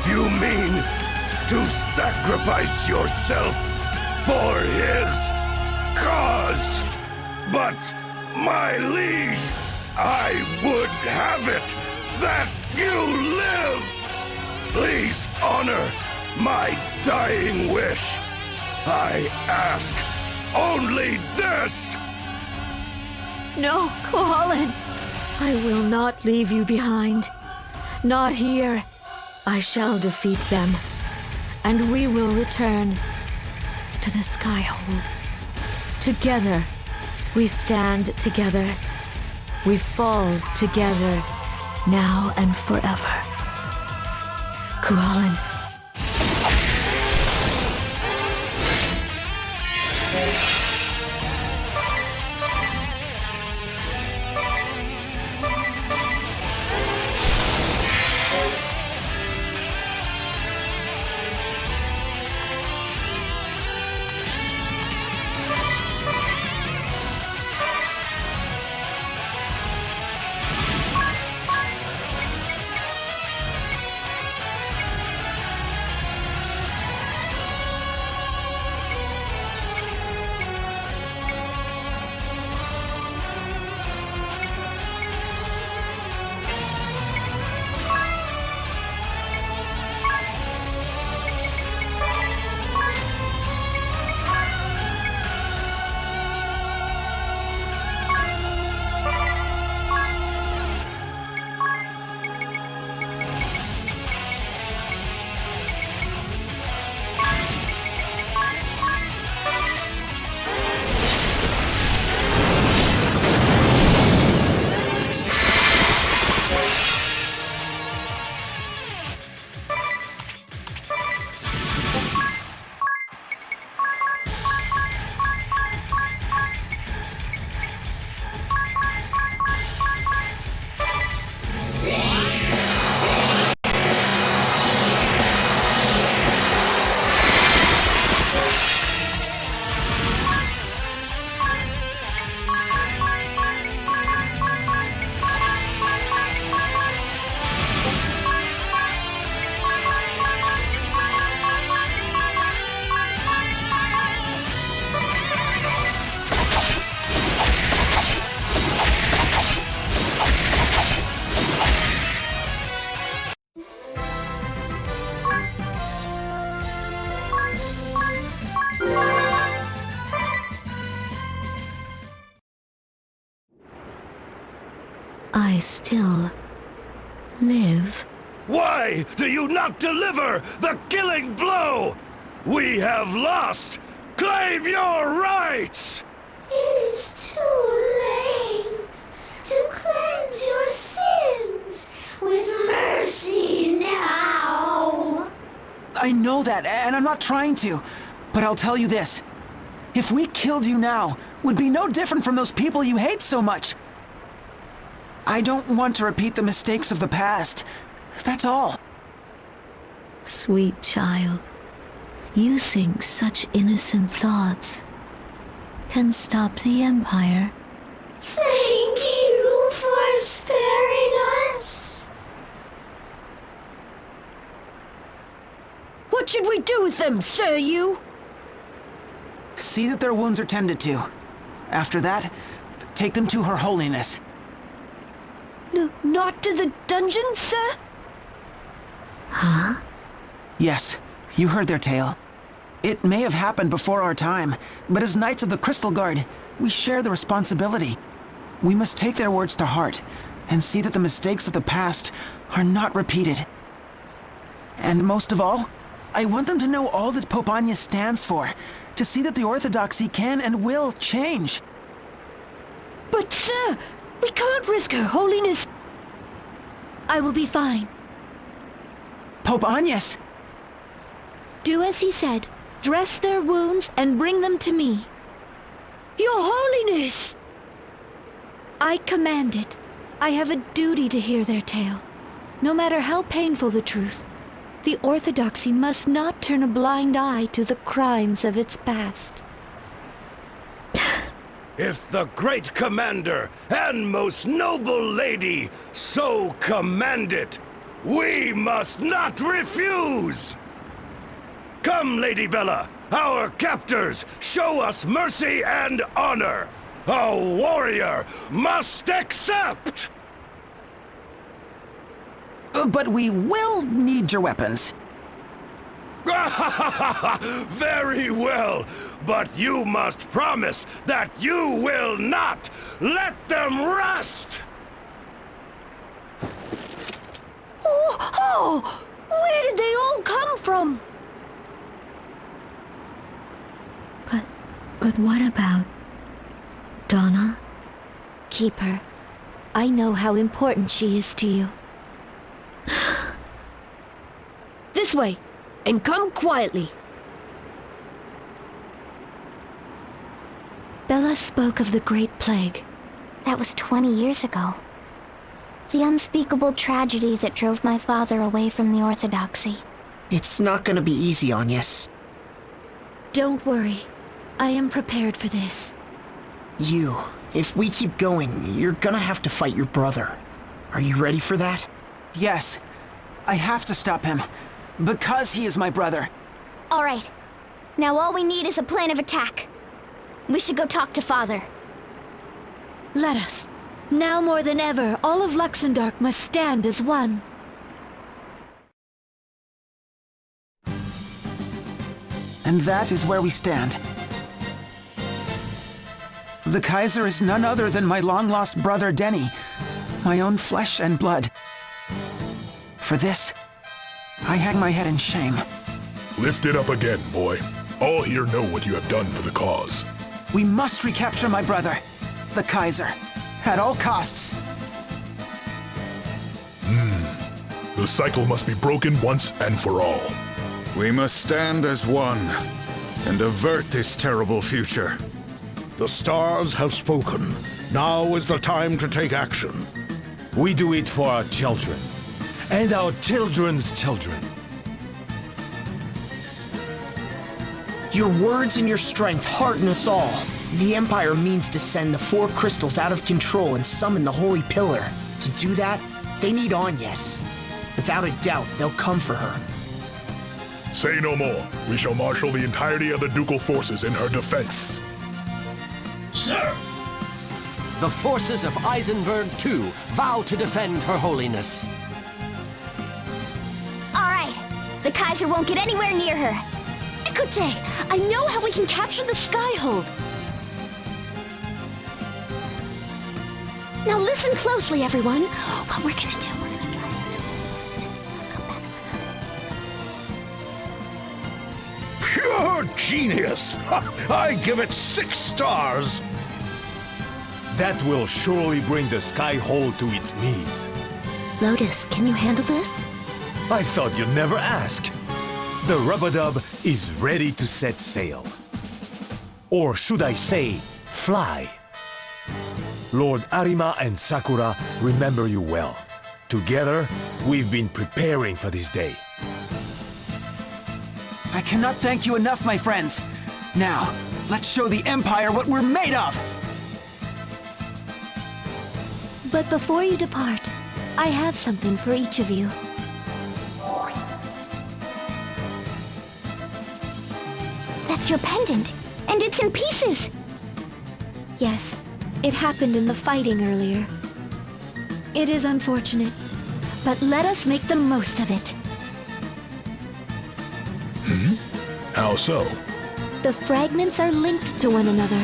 You mean to sacrifice yourself for his cause. But, my liege, I would have it that you live. Please honor my dying wish. I ask only this. No, Colin. I will not leave you behind. Not here. I shall defeat them. And we will return to the Skyhold. Together, we stand together. We fall together, now and forever. Colin. I still live. Why do you not deliver the killing blow? We have lost! Claim your rights! It is too late to cleanse your sins with mercy now. I know that, and I'm not trying to. But I'll tell you this. If we killed you now, would be no different from those people you hate so much. I don't want to repeat the mistakes of the past. That's all. Sweet child, you think such innocent thoughts can stop the Empire. Thank you for sparing us. What should we do with them, Sir You? See that their wounds are tended to. After that, take them to Her Holiness. Not to the dungeon, sir? Huh? Yes, you heard their tale. It may have happened before our time, but as Knights of the Crystal Guard, we share the responsibility. We must take their words to heart, and see that the mistakes of the past are not repeated. And most of all, I want them to know all that Pope Anya stands for, to see that the Orthodoxy can and will change. But, sir, we can't risk Her Holiness. I will be fine. Pope Agnes! Do as he said. dress their wounds, and bring them to me. Your Holiness! I command it. I have a duty to hear their tale. No matter how painful the truth, the Orthodoxy must not turn a blind eye to the crimes of its past. If the great commander and most noble lady so command it, we must not refuse! Come, Lady Bella, our captors, show us mercy and honor! A warrior must accept! But we will need your weapons. Very well, but you must promise that you will not let them rust! Oh! Where did they all come from? But what about Donna? Keep her. I know how important she is to you. This way, and come quietly. Bella spoke of the Great Plague. That was 20 years ago. The unspeakable tragedy that drove my father away from the Orthodoxy. It's not gonna be easy, Agnes. Don't worry. I am prepared for this. If we keep going, you're gonna have to fight your brother. Are you ready for that? Yes. I have to stop him. Because he is my brother. All right. Now all we need is a plan of attack. We should go talk to Father. Let us. Now more than ever, all of Luxembourg must stand as one. And that is where we stand. The Kaiser is none other than my long-lost brother Denny, my own flesh and blood. For this, I hang my head in shame. Lift it up again, boy. All here know what you have done for the cause. We must recapture my brother, the Kaiser, at all costs. The cycle must be broken once and for all. We must stand as one and avert this terrible future. The stars have spoken. Now is the time to take action. We do it for our children, and our children's children. Your words and your strength hearten us all. The Empire means to send the 4 crystals out of control and summon the Holy Pillar. To do that, they need Agnes. Without a doubt, they'll come for her. Say no more. We shall marshal the entirety of the ducal forces in her defense. Sir! The forces of Eisenberg, too, vow to defend Her Holiness. All right. The Kaiser won't get anywhere near her. Écoutez, I know how we can capture the Skyhold. Now listen closely, everyone. What we're gonna do, we're gonna try Pure genius! I give it 6 stars! That will surely bring the Skyhold to its knees. Lotus, can you handle this? I thought you'd never ask. The Rub-a-Dub is ready to set sail. Or should I say, fly. Lord Arima and Sakura remember you well. Together, we've been preparing for this day. I cannot thank you enough, my friends. Now, let's show the Empire what we're made of! But before you depart, I have something for each of you. That's your pendant, and it's in pieces. Yes, it happened in the fighting earlier. It is unfortunate, but let us make the most of it. How so? The fragments are linked to one another.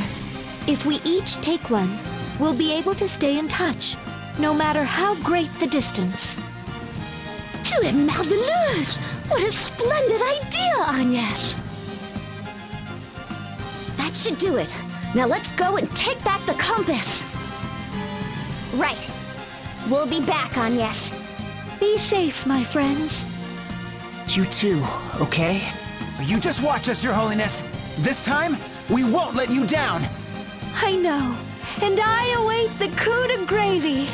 If we each take one, we'll be able to stay in touch, no matter how great the distance. Tu es merveilleuse! What a splendid idea, Agnes! That should do it. Now let's go and take back the compass. Right. We'll be back, Agnes. Be safe, my friends. You too, okay? You just watch us, Your Holiness. This time, we won't let you down. I know, and I await the coup de gravy.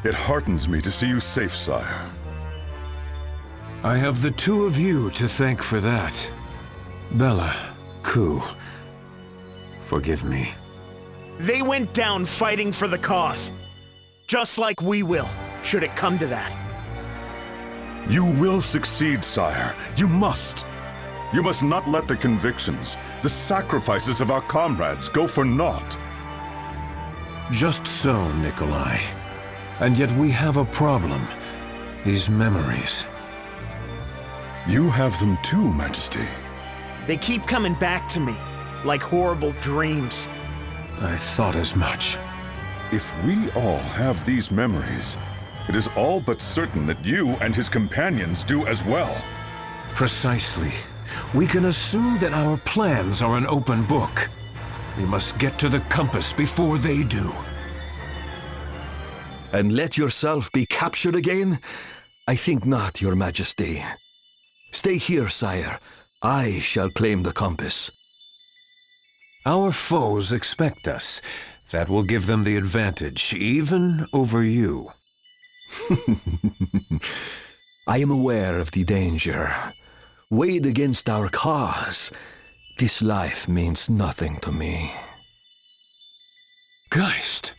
It heartens me to see you safe, sire. I have the two of you to thank for that. Bella, Ku, forgive me. They went down fighting for the cause. Just like we will, should it come to that. You will succeed, sire. You must. You must not let the convictions, the sacrifices of our comrades go for naught. Just so, Nikolai. And yet we have a problem. These memories. You have them too, Majesty. They keep coming back to me, like horrible dreams. I thought as much. If we all have these memories, it is all but certain that you and his companions do as well. Precisely. We can assume that our plans are an open book. We must get to the compass before they do. And let yourself be captured again? I think not, Your Majesty. Stay here, sire. I shall claim the compass. Our foes expect us. That will give them the advantage, even over you. I am aware of the danger. Weighed against our cause, this life means nothing to me. Geist!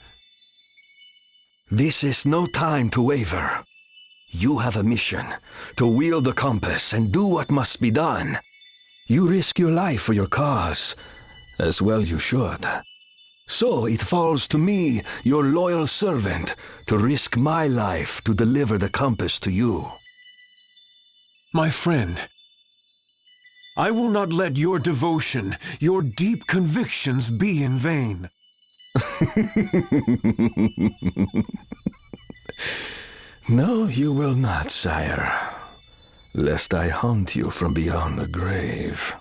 This is no time to waver. You have a mission, to wield the compass and do what must be done. You risk your life for your cause, as well you should. So it falls to me, your loyal servant, to risk my life to deliver the compass to you. My friend, I will not let your devotion, your deep convictions be in vain. No, you will not, sire, lest I haunt you from beyond the grave.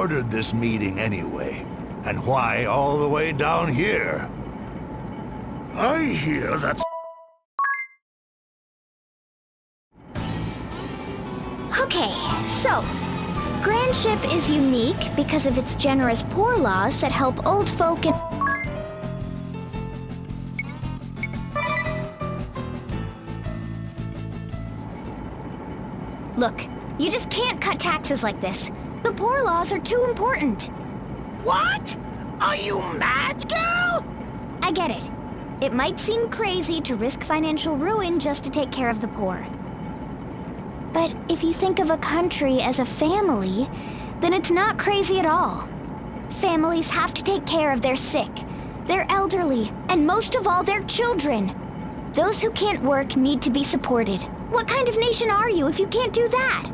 ordered this meeting anyway? And why all the way down here? I hear that... Okay, so... Grand Ship is unique because of its generous poor laws that help old folk and... Look, you just can't cut taxes like this. The poor laws are too important. What? Are you mad, girl? I get it. It might seem crazy to risk financial ruin just to take care of the poor. But if you think of a country as a family, then it's not crazy at all. Families have to take care of their sick, their elderly, and most of all, their children. Those who can't work need to be supported. What kind of nation are you if you can't do that?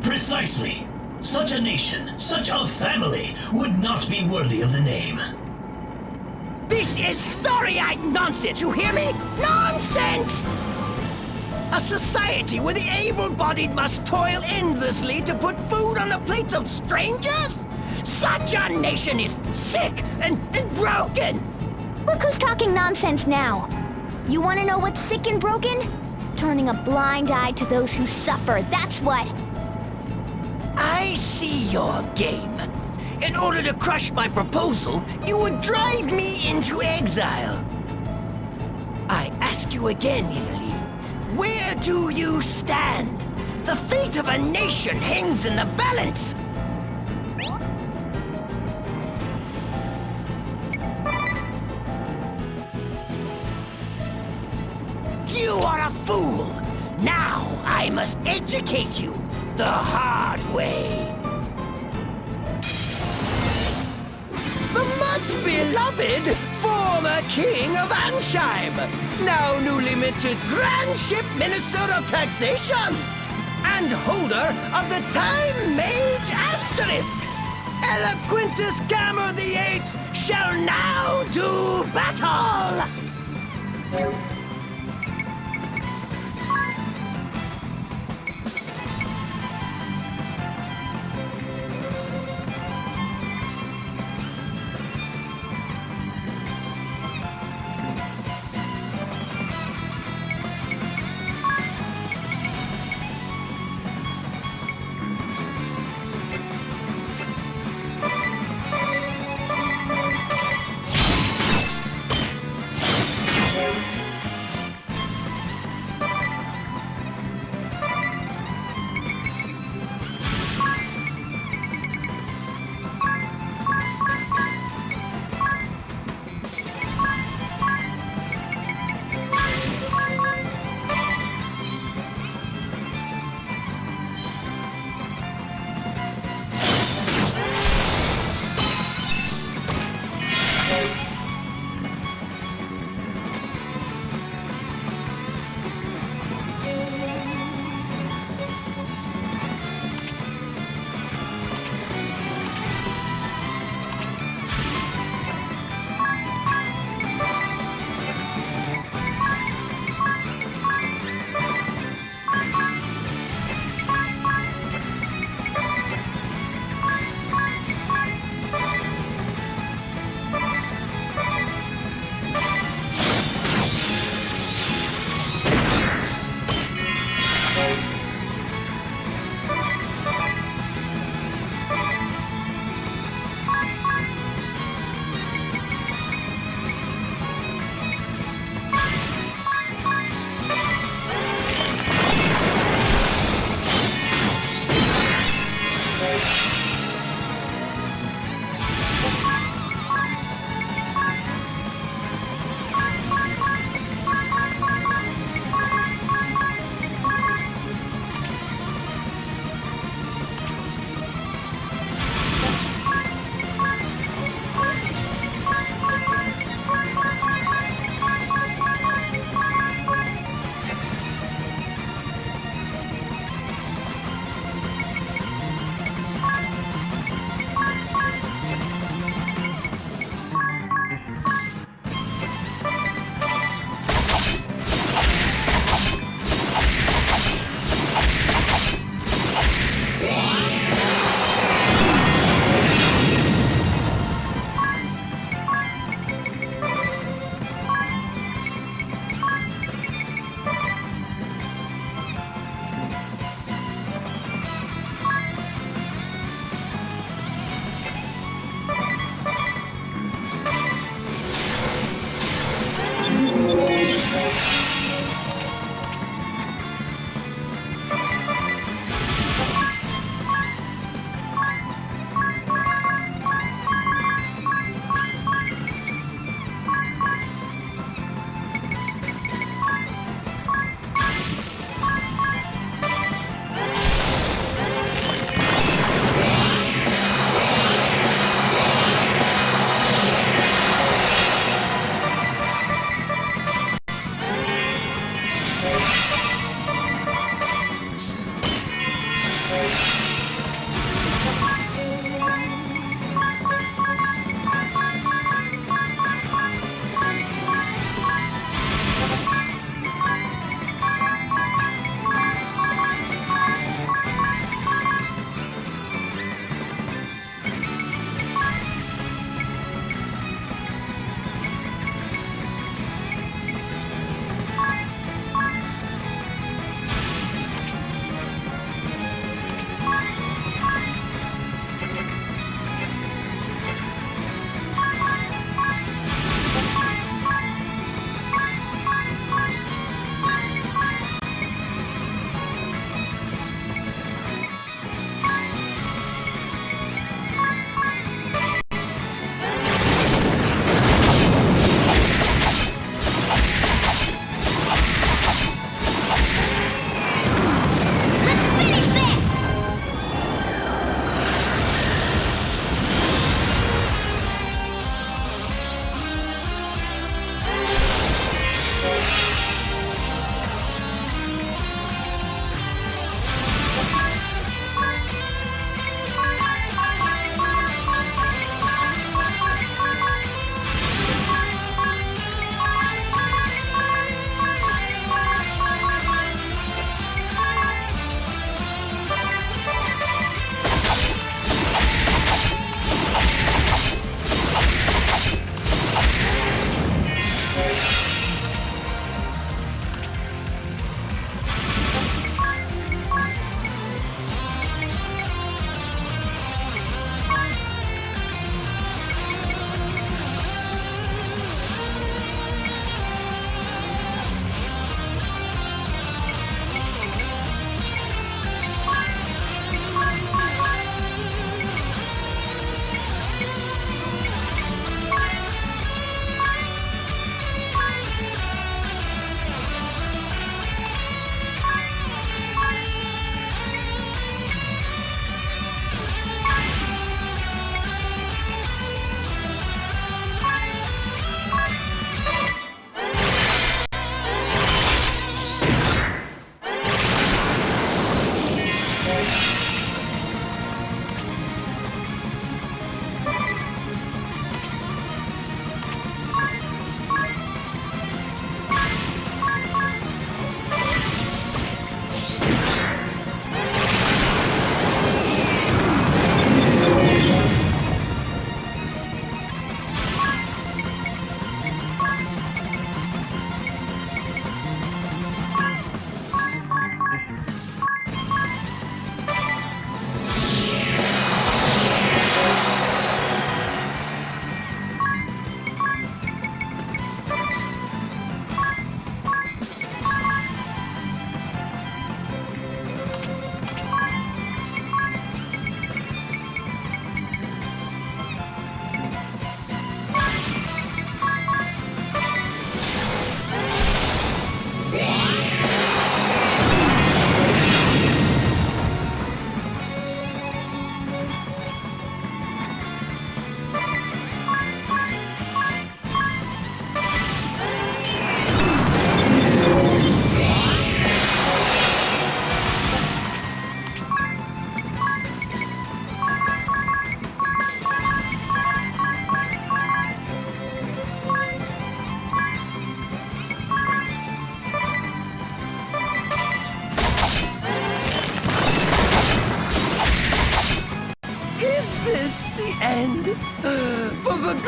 Precisely. Such a nation, such a family, would not be worthy of the name. This is story-eyed nonsense, you hear me? Nonsense! A society where the able-bodied must toil endlessly to put food on the plates of strangers? Such a nation is sick and broken! Look who's talking nonsense now. You want to know what's sick and broken? Turning a blind eye to those who suffer, that's what. I see your game. In order to crush my proposal, you would drive me into exile. I ask you again, Hilary, where do you stand? The fate of a nation hangs in the balance. You are a fool. Now I must educate you the hard way. The much-beloved former King of Ansheim, now newly minted Grand Ship Minister of Taxation, and holder of the Time Mage Asterisk, Eloquentus Gamma the Eighth shall now do battle!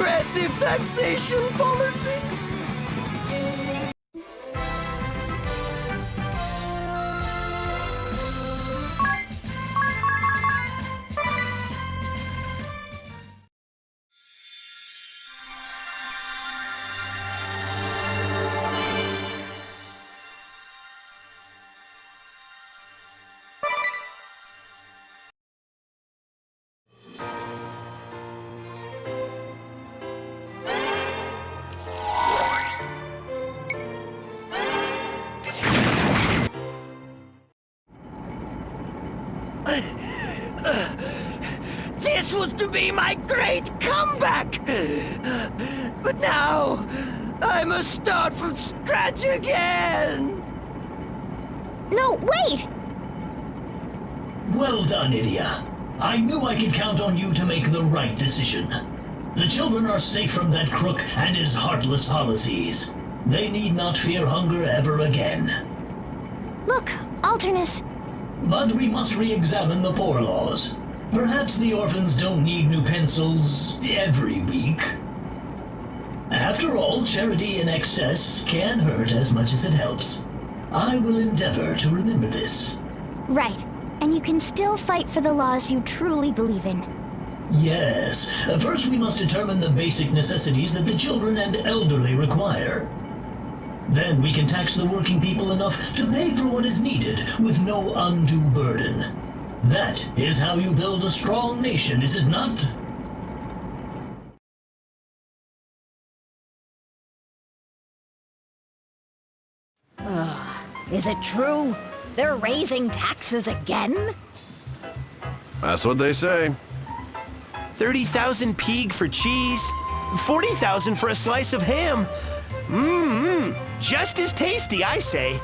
aggressive taxation policy. This was to be my great comeback! But now, I must start from scratch again! No, wait! Well done, Idia. I knew I could count on you to make the right decision. The children are safe from that crook and his heartless policies. They need not fear hunger ever again. Look, Alternus. But we must re-examine the poor laws. Perhaps the orphans don't need new pencils every week. After all, charity in excess can hurt as much as it helps. I will endeavor to remember this. Right. And you can still fight for the laws you truly believe in. Yes. First we must determine the basic necessities that the children and elderly require. Then we can tax the working people enough to pay for what is needed with no undue burden. That is how you build a strong nation, is it not? Is it true? They're raising taxes again? That's what they say. 30,000 peeg for cheese, 40,000 for a slice of ham. Mmm, just as tasty, I say.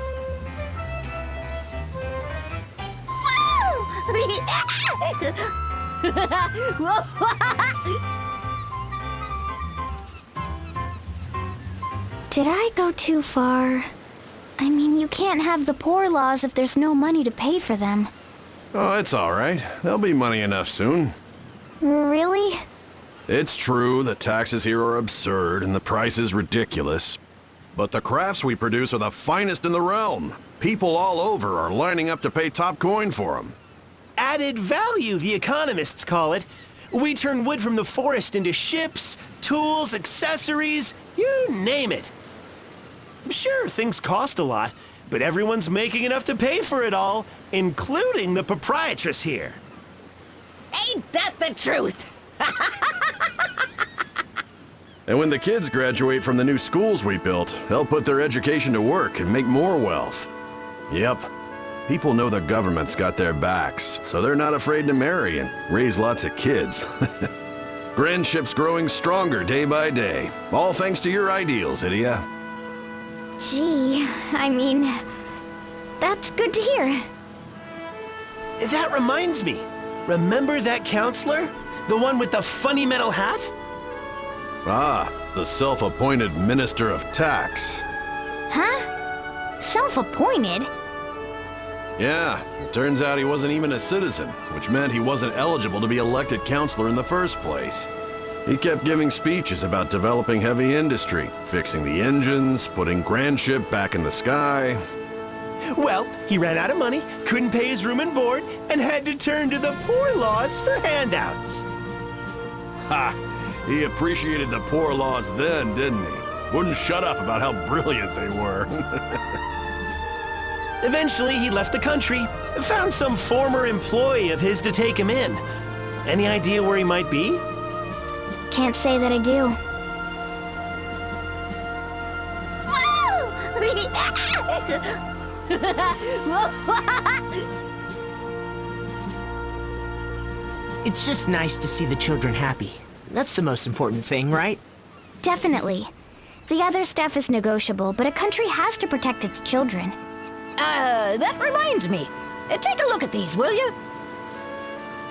Did I go too far? I mean, you can't have the poor laws if there's no money to pay for them. Oh, it's all right. There'll be money enough soon. Really? It's true that taxes here are absurd and the price is ridiculous. But the crafts we produce are the finest in the realm. People all over are lining up to pay top coin for them. Added value, the economists call it. We turn wood from the forest into ships, tools, accessories, you name it. Sure, things cost a lot, but everyone's making enough to pay for it all, including the proprietress here. Ain't that the truth? And when the kids graduate from the new schools we built, they'll put their education to work and make more wealth. Yep. People know the government's got their backs, so they're not afraid to marry and raise lots of kids. Grandship's growing stronger day by day, all thanks to your ideals, Idia. Gee, I mean, that's good to hear. That reminds me. Remember that counselor? The one with the funny metal hat? Ah, the self-appointed Minister of Tax. Huh? Self-appointed? Yeah, it turns out he wasn't even a citizen, which meant he wasn't eligible to be elected counselor in the first place. He kept giving speeches about developing heavy industry, fixing the engines, putting Grandship back in the sky. Well, he ran out of money, couldn't pay his room and board, and had to turn to the poor laws for handouts. Ha! He appreciated the poor laws then, didn't he? Wouldn't shut up about how brilliant they were. Eventually, he left the country, found some former employee of his to take him in. Any idea where he might be? Can't say that I do. It's just nice to see the children happy. That's the most important thing, right? Definitely. The other stuff is negotiable, but a country has to protect its children. That reminds me. Take a look at these, will you?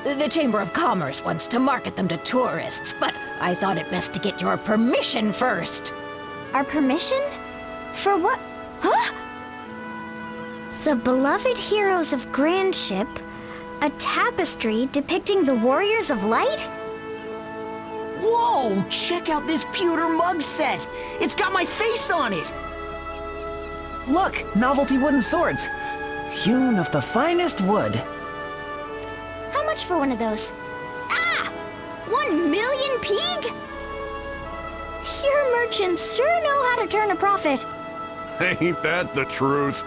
The Chamber of Commerce wants to market them to tourists, but I thought it best to get your permission first. Our permission? For what? Huh? The beloved heroes of Grandship, a tapestry depicting the warriors of light? Whoa! Check out this pewter mug set! It's got my face on it! Look, novelty wooden swords. Hewn of the finest wood. How much for one of those? Ah! 1 million peeg? Your merchants sure know how to turn a profit. Ain't that the truth?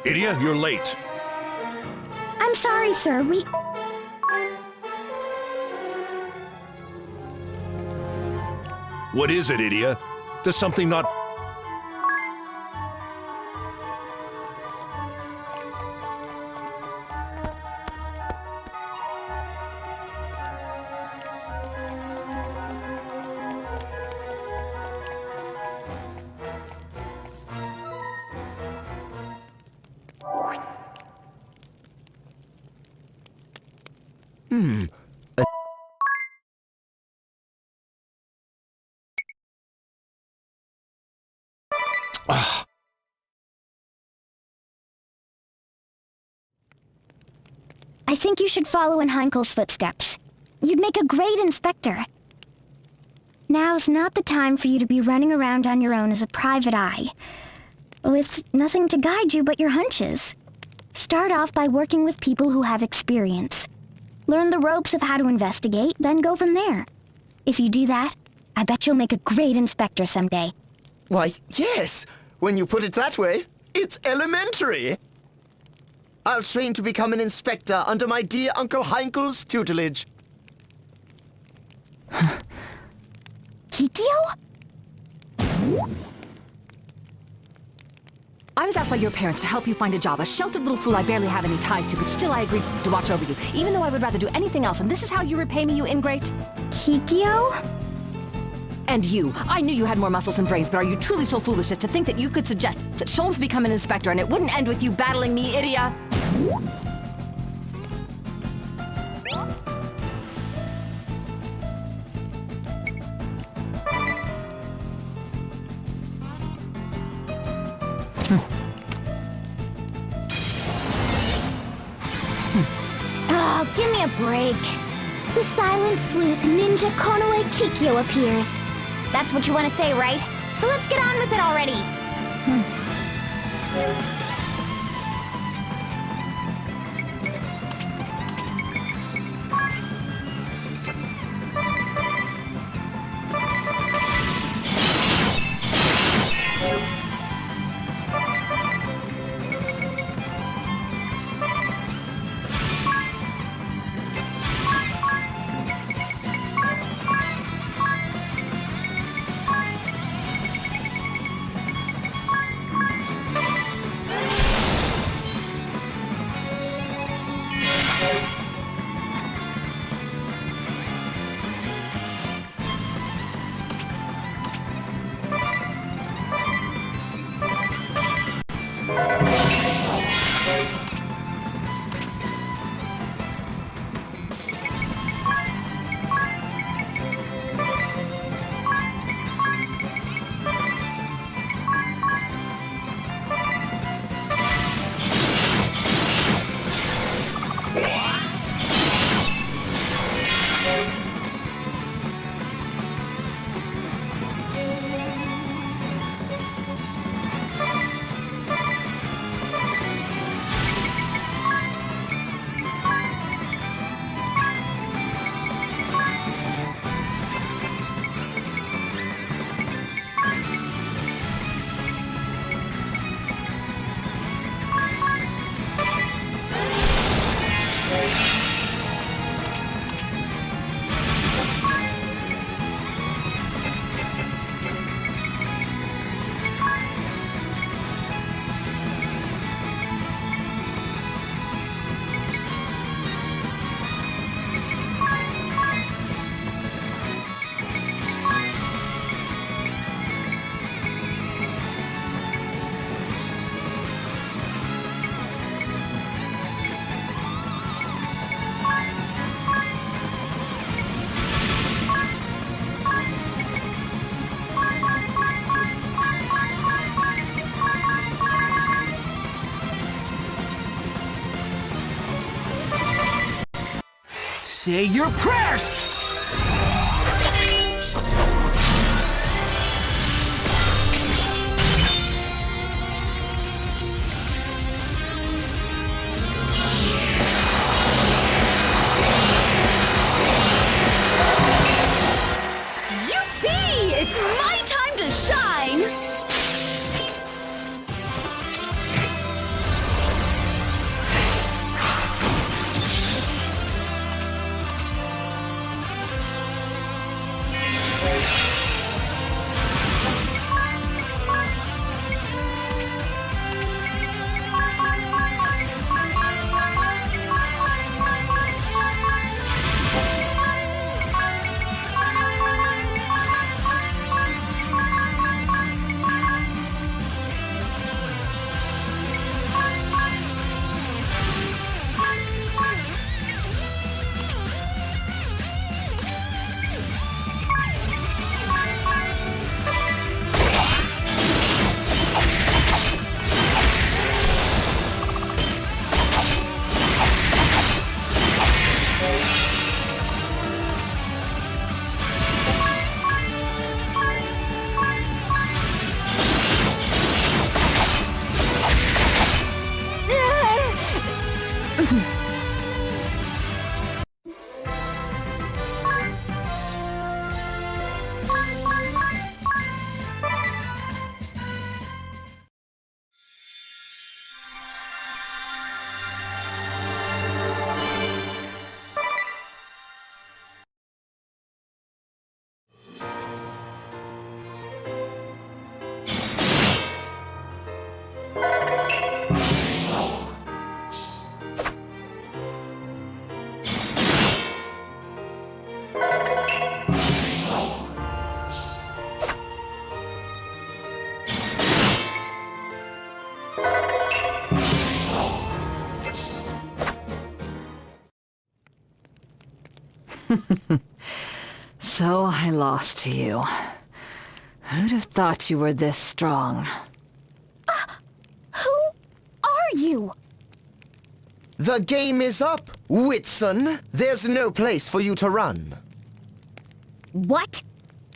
Idia, you're late. I'm sorry, sir. What is it, Idia? Does something not... I think you should follow in Heinkel's footsteps. You'd make a great inspector. Now's not the time for you to be running around on your own as a private eye, with nothing to guide you but your hunches. Start off by working with people who have experience. Learn the ropes of how to investigate, then go from there. If you do that, I bet you'll make a great inspector someday. Why, yes. When you put it that way, it's elementary. I'll train to become an inspector under my dear Uncle Heinkel's tutelage. Kikyo? I was asked by your parents to help you find a job, a sheltered little fool I barely have any ties to, but still I agreed to watch over you, even though I would rather do anything else, and this is how you repay me, you ingrate? Kikyo? And you. I knew you had more muscles than brains, but are you truly so foolish as to think that you could suggest that Sholmes become an inspector and it wouldn't end with you battling me, Idia? Oh, give me a break. The silent sleuth ninja Konoe Kikyo appears. That's what you want to say, right? So let's get on with it already. Say your prayers! Yippee! It's my time to shine! So I lost to you. Who'd have thought you were this strong? Who are you? The game is up, Whitson. There's no place for you to run. What?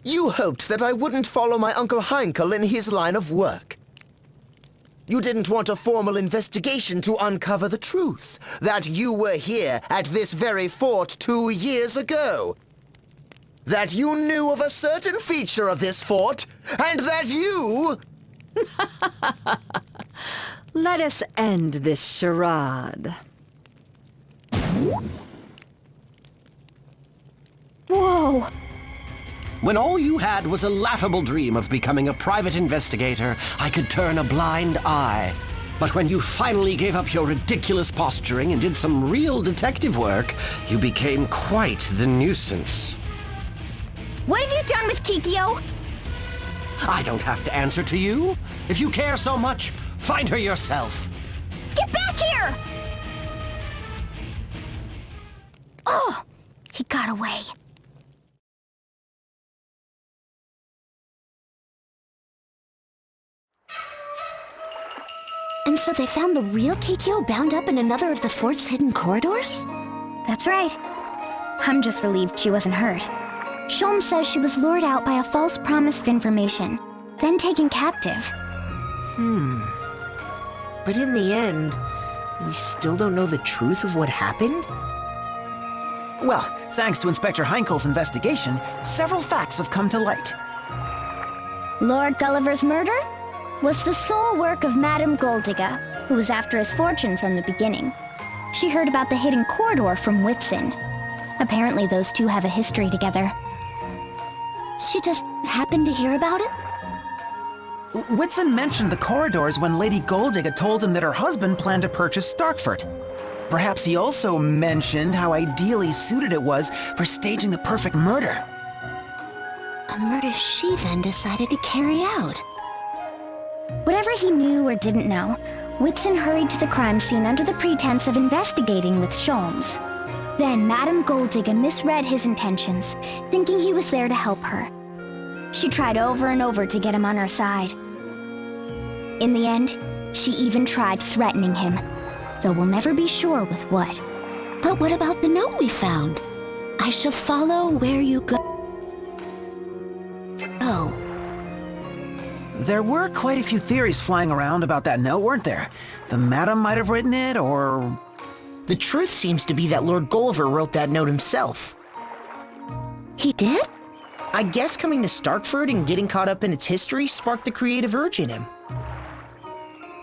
You hoped that I wouldn't follow my Uncle Heinkel in his line of work. You didn't want a formal investigation to uncover the truth. That you were here at this very fort 2 years ago. That you knew of a certain feature of this fort, and that you... Let us end this charade. Whoa! When all you had was a laughable dream of becoming a private investigator, I could turn a blind eye. But when you finally gave up your ridiculous posturing and did some real detective work, you became quite the nuisance. What have you done with Kikyo? I don't have to answer to you. If you care so much, find her yourself. Get back here! Oh! He got away. And so they found the real Kikyo bound up in another of the fort's hidden corridors? That's right. I'm just relieved she wasn't hurt. Sholmes says she was lured out by a false promise of information, then taken captive. But in the end, we still don't know the truth of what happened? Well, thanks to Inspector Heinkel's investigation, several facts have come to light. Lord Gulliver's murder was the sole work of Madame Goldigga, who was after his fortune from the beginning. She heard about the hidden corridor from Whitson. Apparently those two have a history together. She just happened to hear about it? Whitson mentioned the corridors when Lady Goldigga told him that her husband planned to purchase Starkford. Perhaps he also mentioned how ideally suited it was for staging the perfect murder. A murder she then decided to carry out. Whatever he knew or didn't know, Whitson hurried to the crime scene under the pretense of investigating with Sholmes. Then Madame Goldigga misread his intentions, thinking he was there to help her. She tried over and over to get him on her side. In the end, she even tried threatening him, though we'll never be sure with what. But what about the note we found? I shall follow where you go. Oh. There were quite a few theories flying around about that note, weren't there? The Madam might have written it, or... The truth seems to be that Lord Gulliver wrote that note himself. He did? I guess coming to Starkford and getting caught up in its history sparked the creative urge in him.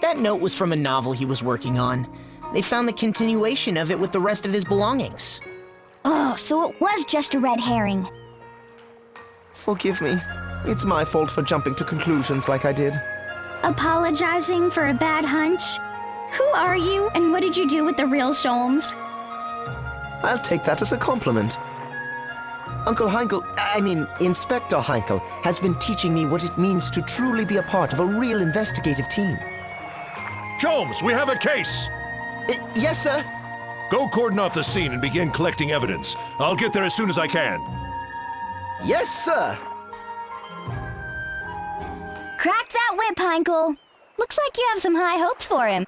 That note was from a novel he was working on. They found the continuation of it with the rest of his belongings. Oh, so it was just a red herring. Forgive me. It's my fault for jumping to conclusions like I did. Apologizing for a bad hunch? Who are you, and what did you do with the real Sholmes? I'll take that as a compliment. Inspector Heinkel has been teaching me what it means to truly be a part of a real investigative team. Sholmes, we have a case! Yes, sir. Go cordon off the scene and begin collecting evidence. I'll get there as soon as I can. Yes, sir. Crack that whip, Heinkel. Looks like you have some high hopes for him.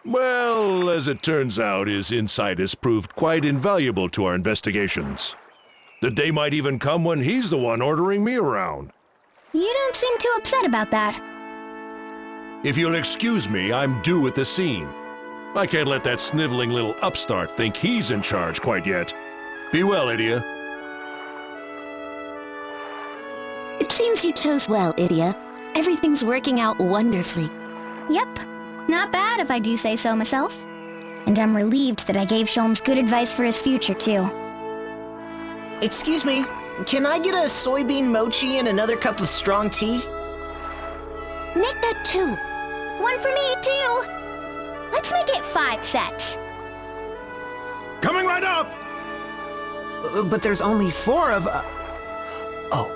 Well, as it turns out, his insight has proved quite invaluable to our investigations. The day might even come when he's the one ordering me around. You don't seem too upset about that. If you'll excuse me, I'm due at the scene. I can't let that sniveling little upstart think he's in charge quite yet. Be well, Idia. It seems you chose well, Idia. Everything's working out wonderfully. Yep. Not bad if I do say so myself. And I'm relieved that I gave Sholmes good advice for his future, too. Excuse me, can I get a soybean mochi and another cup of strong tea? Make that 2. One for me, too. Let's make it 5 sets. Coming right up! But there's only 4 of... Oh.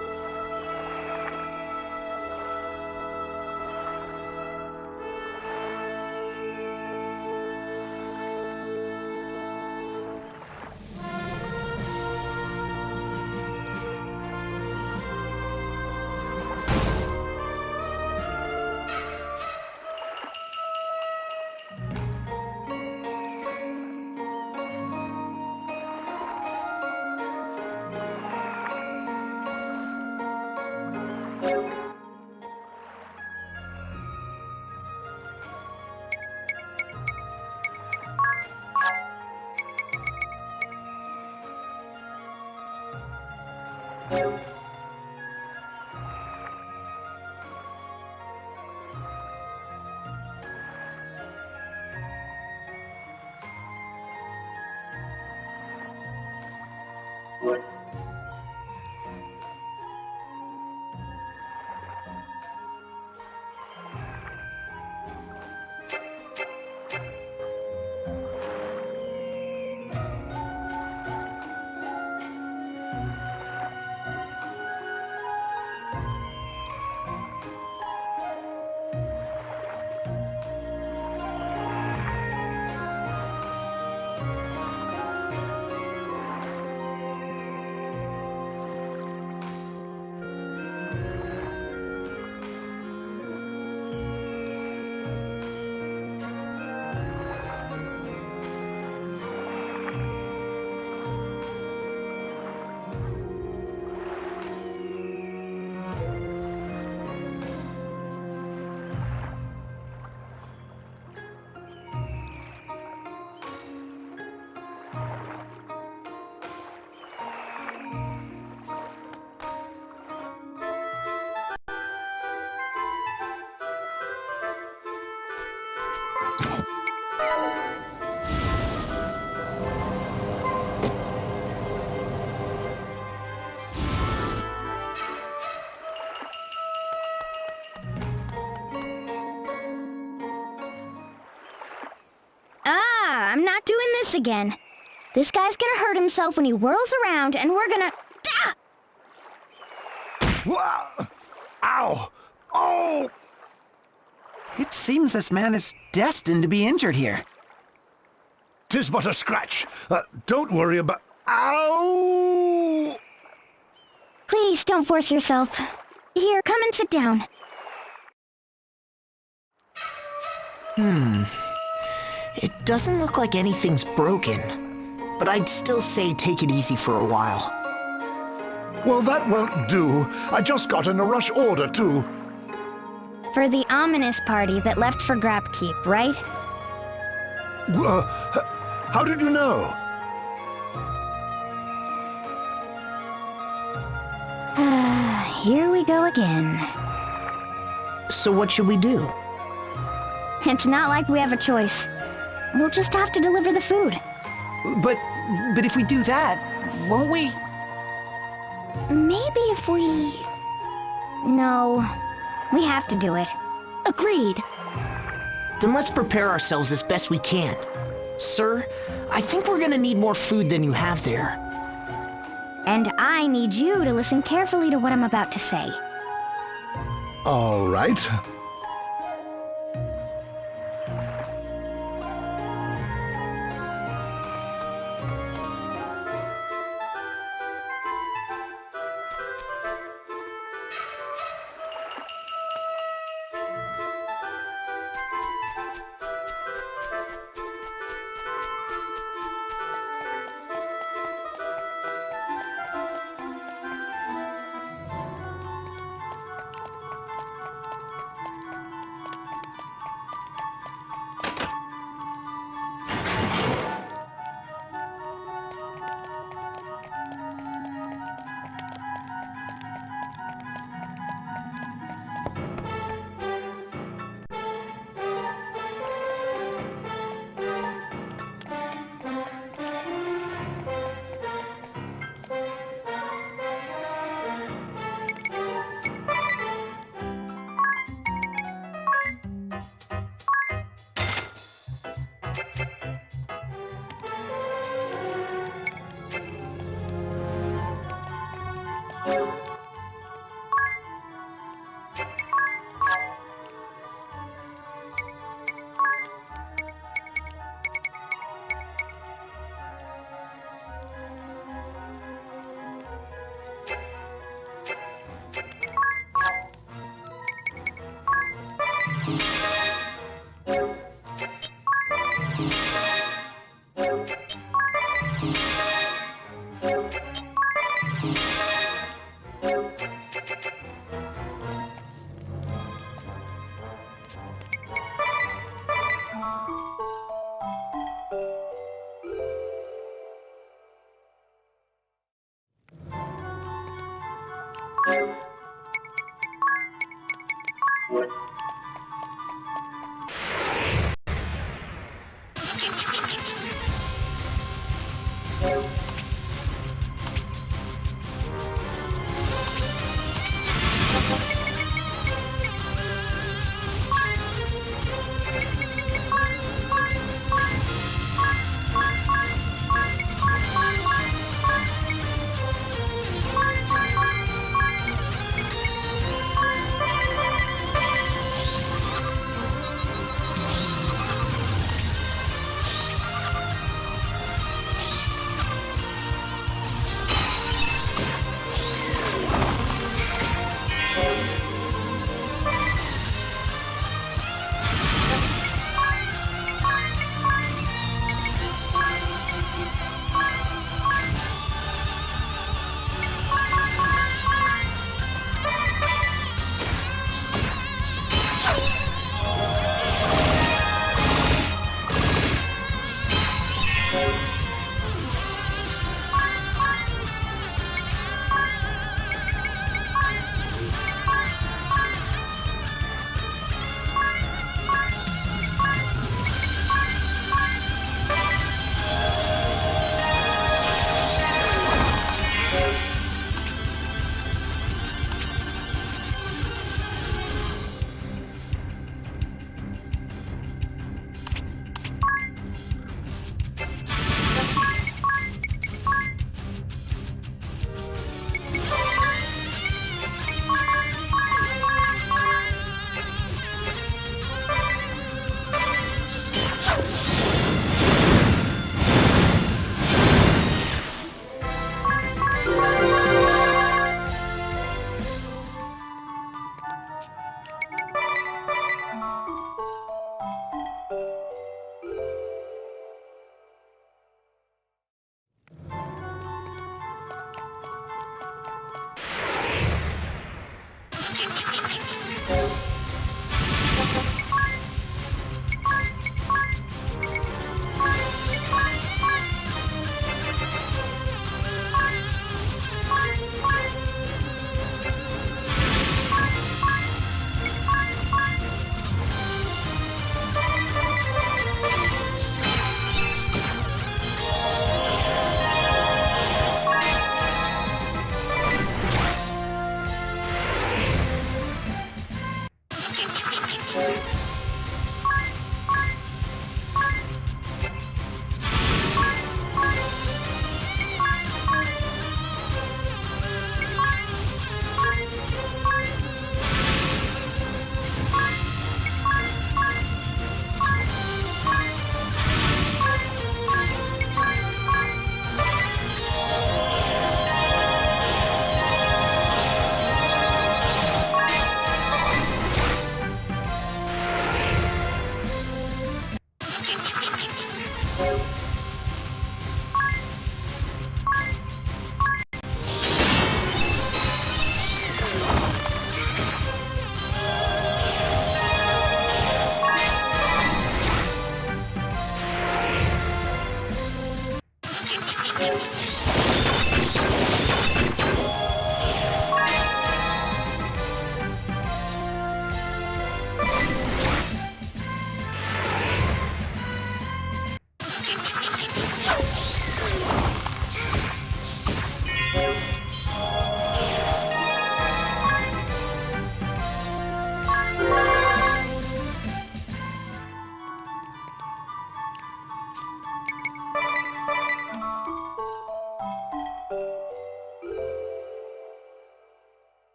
I'm not doing this again. This guy's gonna hurt himself when he whirls around, and we're gonna... Wow! Ow! Oh! It seems this man is destined to be injured here. 'Tis but a scratch. Don't worry about... Ow! Please don't force yourself. Here, come and sit down. It doesn't look like anything's broken, but I'd still say take it easy for a while. Well, that won't do. I just got in a rush order, too. For the ominous party that left for Grabkeep, right? How did you know? Here we go again. So what should we do? It's not like we have a choice. We'll just have to deliver the food. But if we do that, won't we? Maybe if we... No, we have to do it. Agreed. Then let's prepare ourselves as best we can. Sir, I think we're gonna need more food than you have there. And I need you to listen carefully to what I'm about to say. All right.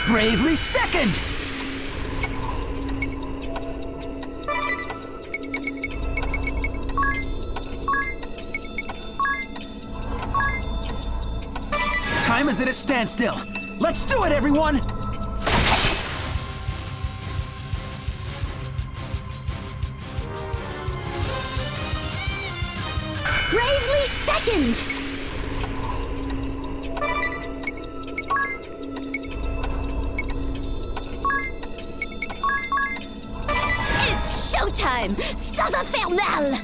Bravely second! Time is at a standstill. Let's do it, everyone! Bravely second! It's showtime! Ça va faire mal!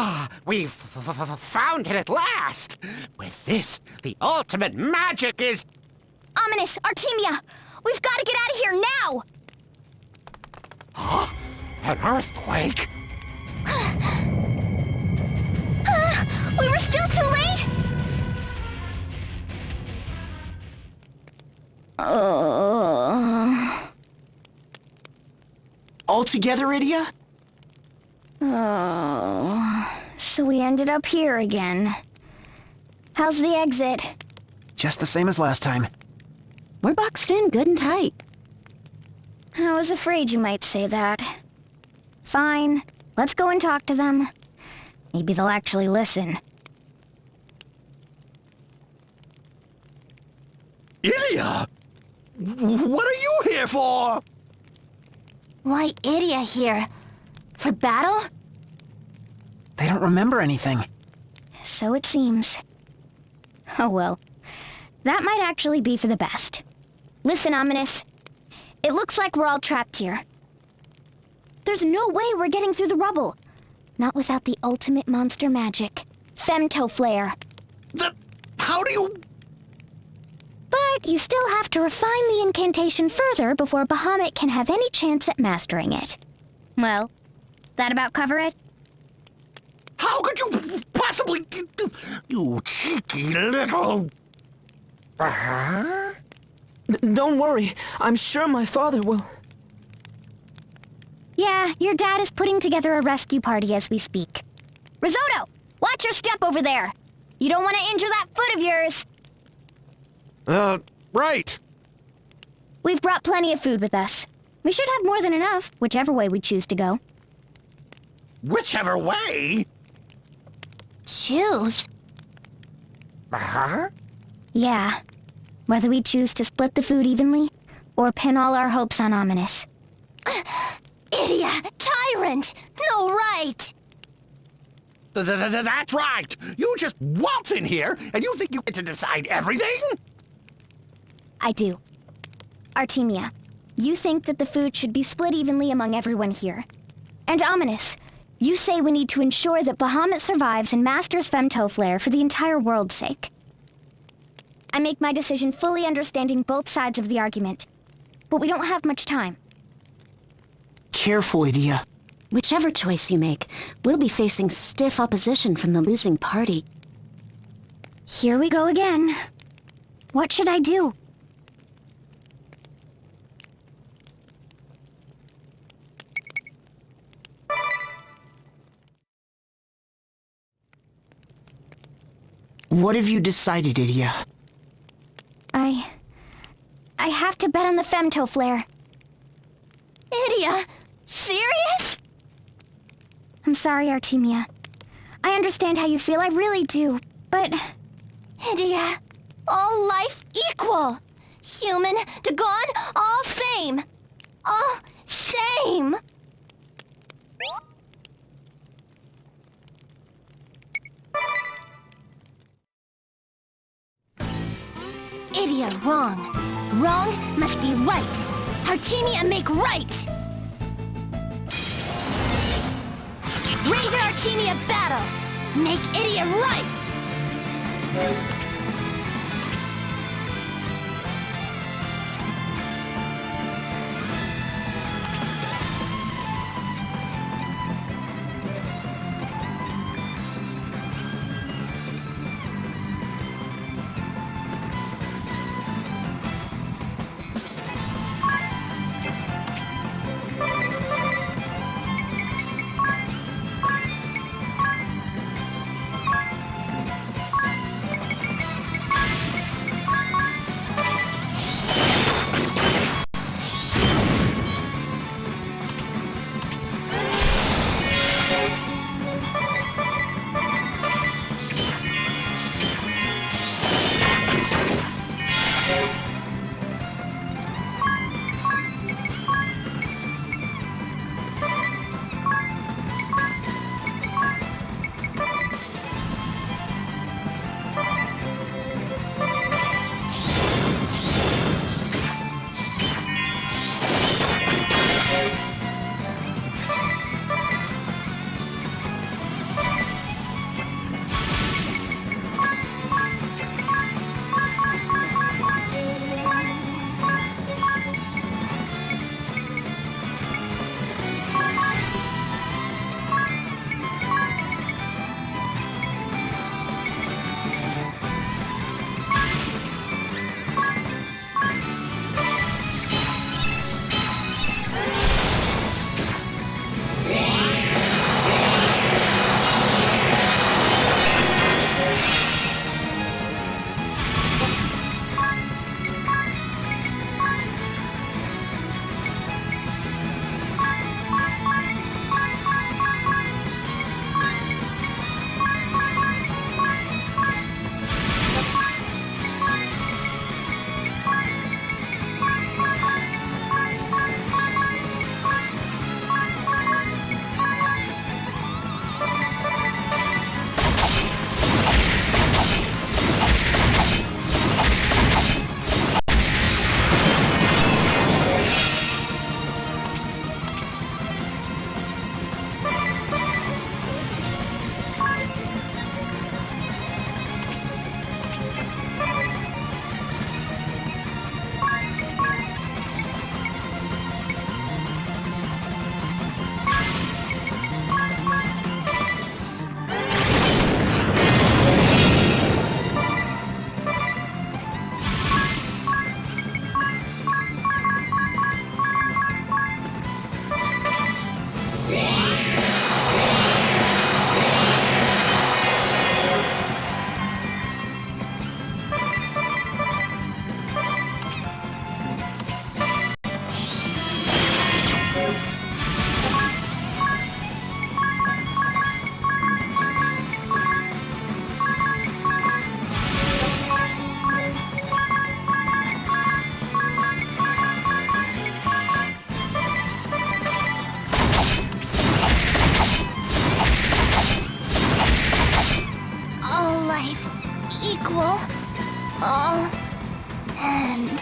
Ah, we've found it at last! With this, the ultimate magic is... Ominous! Artemia! We've got to get out of here now! Huh? An earthquake? We were still too late? All together, Idia? Oh, so we ended up here again. How's the exit? Just the same as last time. We're boxed in good and tight. I was afraid you might say that. Fine, let's go and talk to them. Maybe they'll actually listen. Ilia! What are you here for? Why, Idia here? For battle? They don't remember anything. So it seems. Oh well. That might actually be for the best. Listen, Ominous. It looks like we're all trapped here. There's no way we're getting through the rubble. Not without the ultimate monster magic. Femto Flare. How do you... But you still have to refine the incantation further before Bahamut can have any chance at mastering it. Well, that about cover it? How could you possibly... You cheeky little... Don't worry. I'm sure my father will... Yeah, your dad is putting together a rescue party as we speak. Risotto! Watch your step over there! You don't want to injure that foot of yours! Right. We've brought plenty of food with us. We should have more than enough, whichever way we choose to go. Whichever way? Choose? Uh-huh. Yeah. Whether we choose to split the food evenly, or pin all our hopes on Ominous. Idiot! Tyrant! No right! That's right! You just waltz in here, and you think you get to decide everything? I do. Artemia, you think that the food should be split evenly among everyone here. And Ominous, you say we need to ensure that Bahamut survives and masters Femto Flare for the entire world's sake. I make my decision fully understanding both sides of the argument, but we don't have much time. Careful, Idia. Whichever choice you make, we'll be facing stiff opposition from the losing party. Here we go again. What should I do? What have you decided, Idia? I have to bet on the Femto Flare. Idia! Serious? I'm sorry, Artemia. I understand how you feel, I really do. But... Idia, all life equal. Human to God, all same. All same. Idia, wrong. Wrong must be right. Artemia make right. Razor Artemia battle. Make Idia right. equal. And...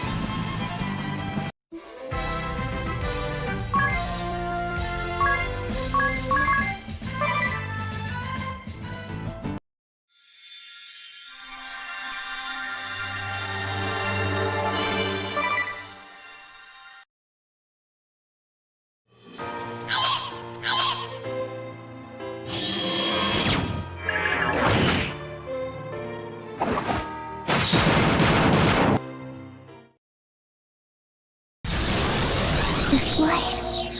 This light...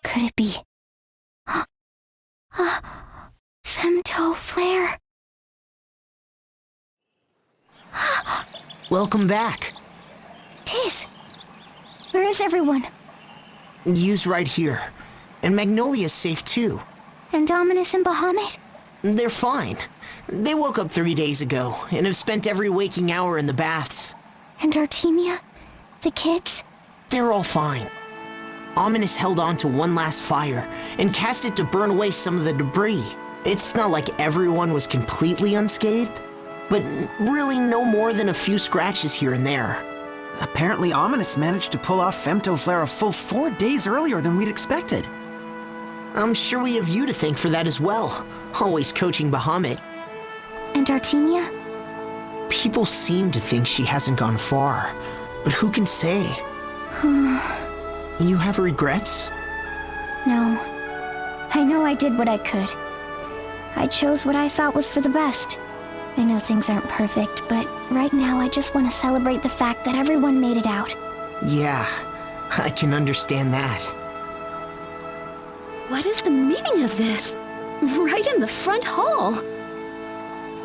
Could it be... femto flare? Welcome back. Tiz! Where is everyone? Yu's right here. And Magnolia's safe too. And Dominus and Bahamut? They're fine. They woke up 3 days ago, and have spent every waking hour in the baths. And Artemia? The kids? They're all fine. Ominous held on to one last fire, and cast it to burn away some of the debris. It's not like everyone was completely unscathed, but really no more than a few scratches here and there. Apparently Ominous managed to pull off femto flare a full 4 days earlier than we'd expected. I'm sure we have you to thank for that as well, always coaching Bahamut. And Artemia? People seem to think she hasn't gone far, but who can say? You have regrets? No. I know I did what I could. I chose what I thought was for the best. I know things aren't perfect, but right now I just want to celebrate the fact that everyone made it out. Yeah, I can understand that. What is the meaning of this? Right in the front hall.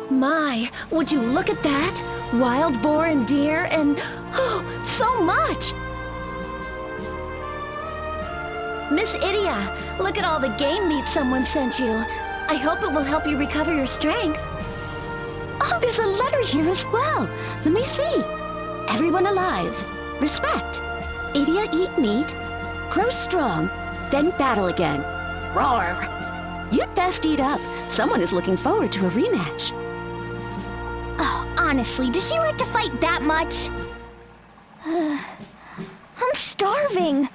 My, would you look at that? Wild boar and deer and... oh, so much! Miss Idia, look at all the game meat someone sent you. I hope it will help you recover your strength. Oh, there's a letter here as well. Let me see. Everyone alive. Respect. Idia eat meat. Grow strong. Then battle again. Roar. You'd best eat up. Someone is looking forward to a rematch. Oh, honestly, does she like to fight that much? I'm starving.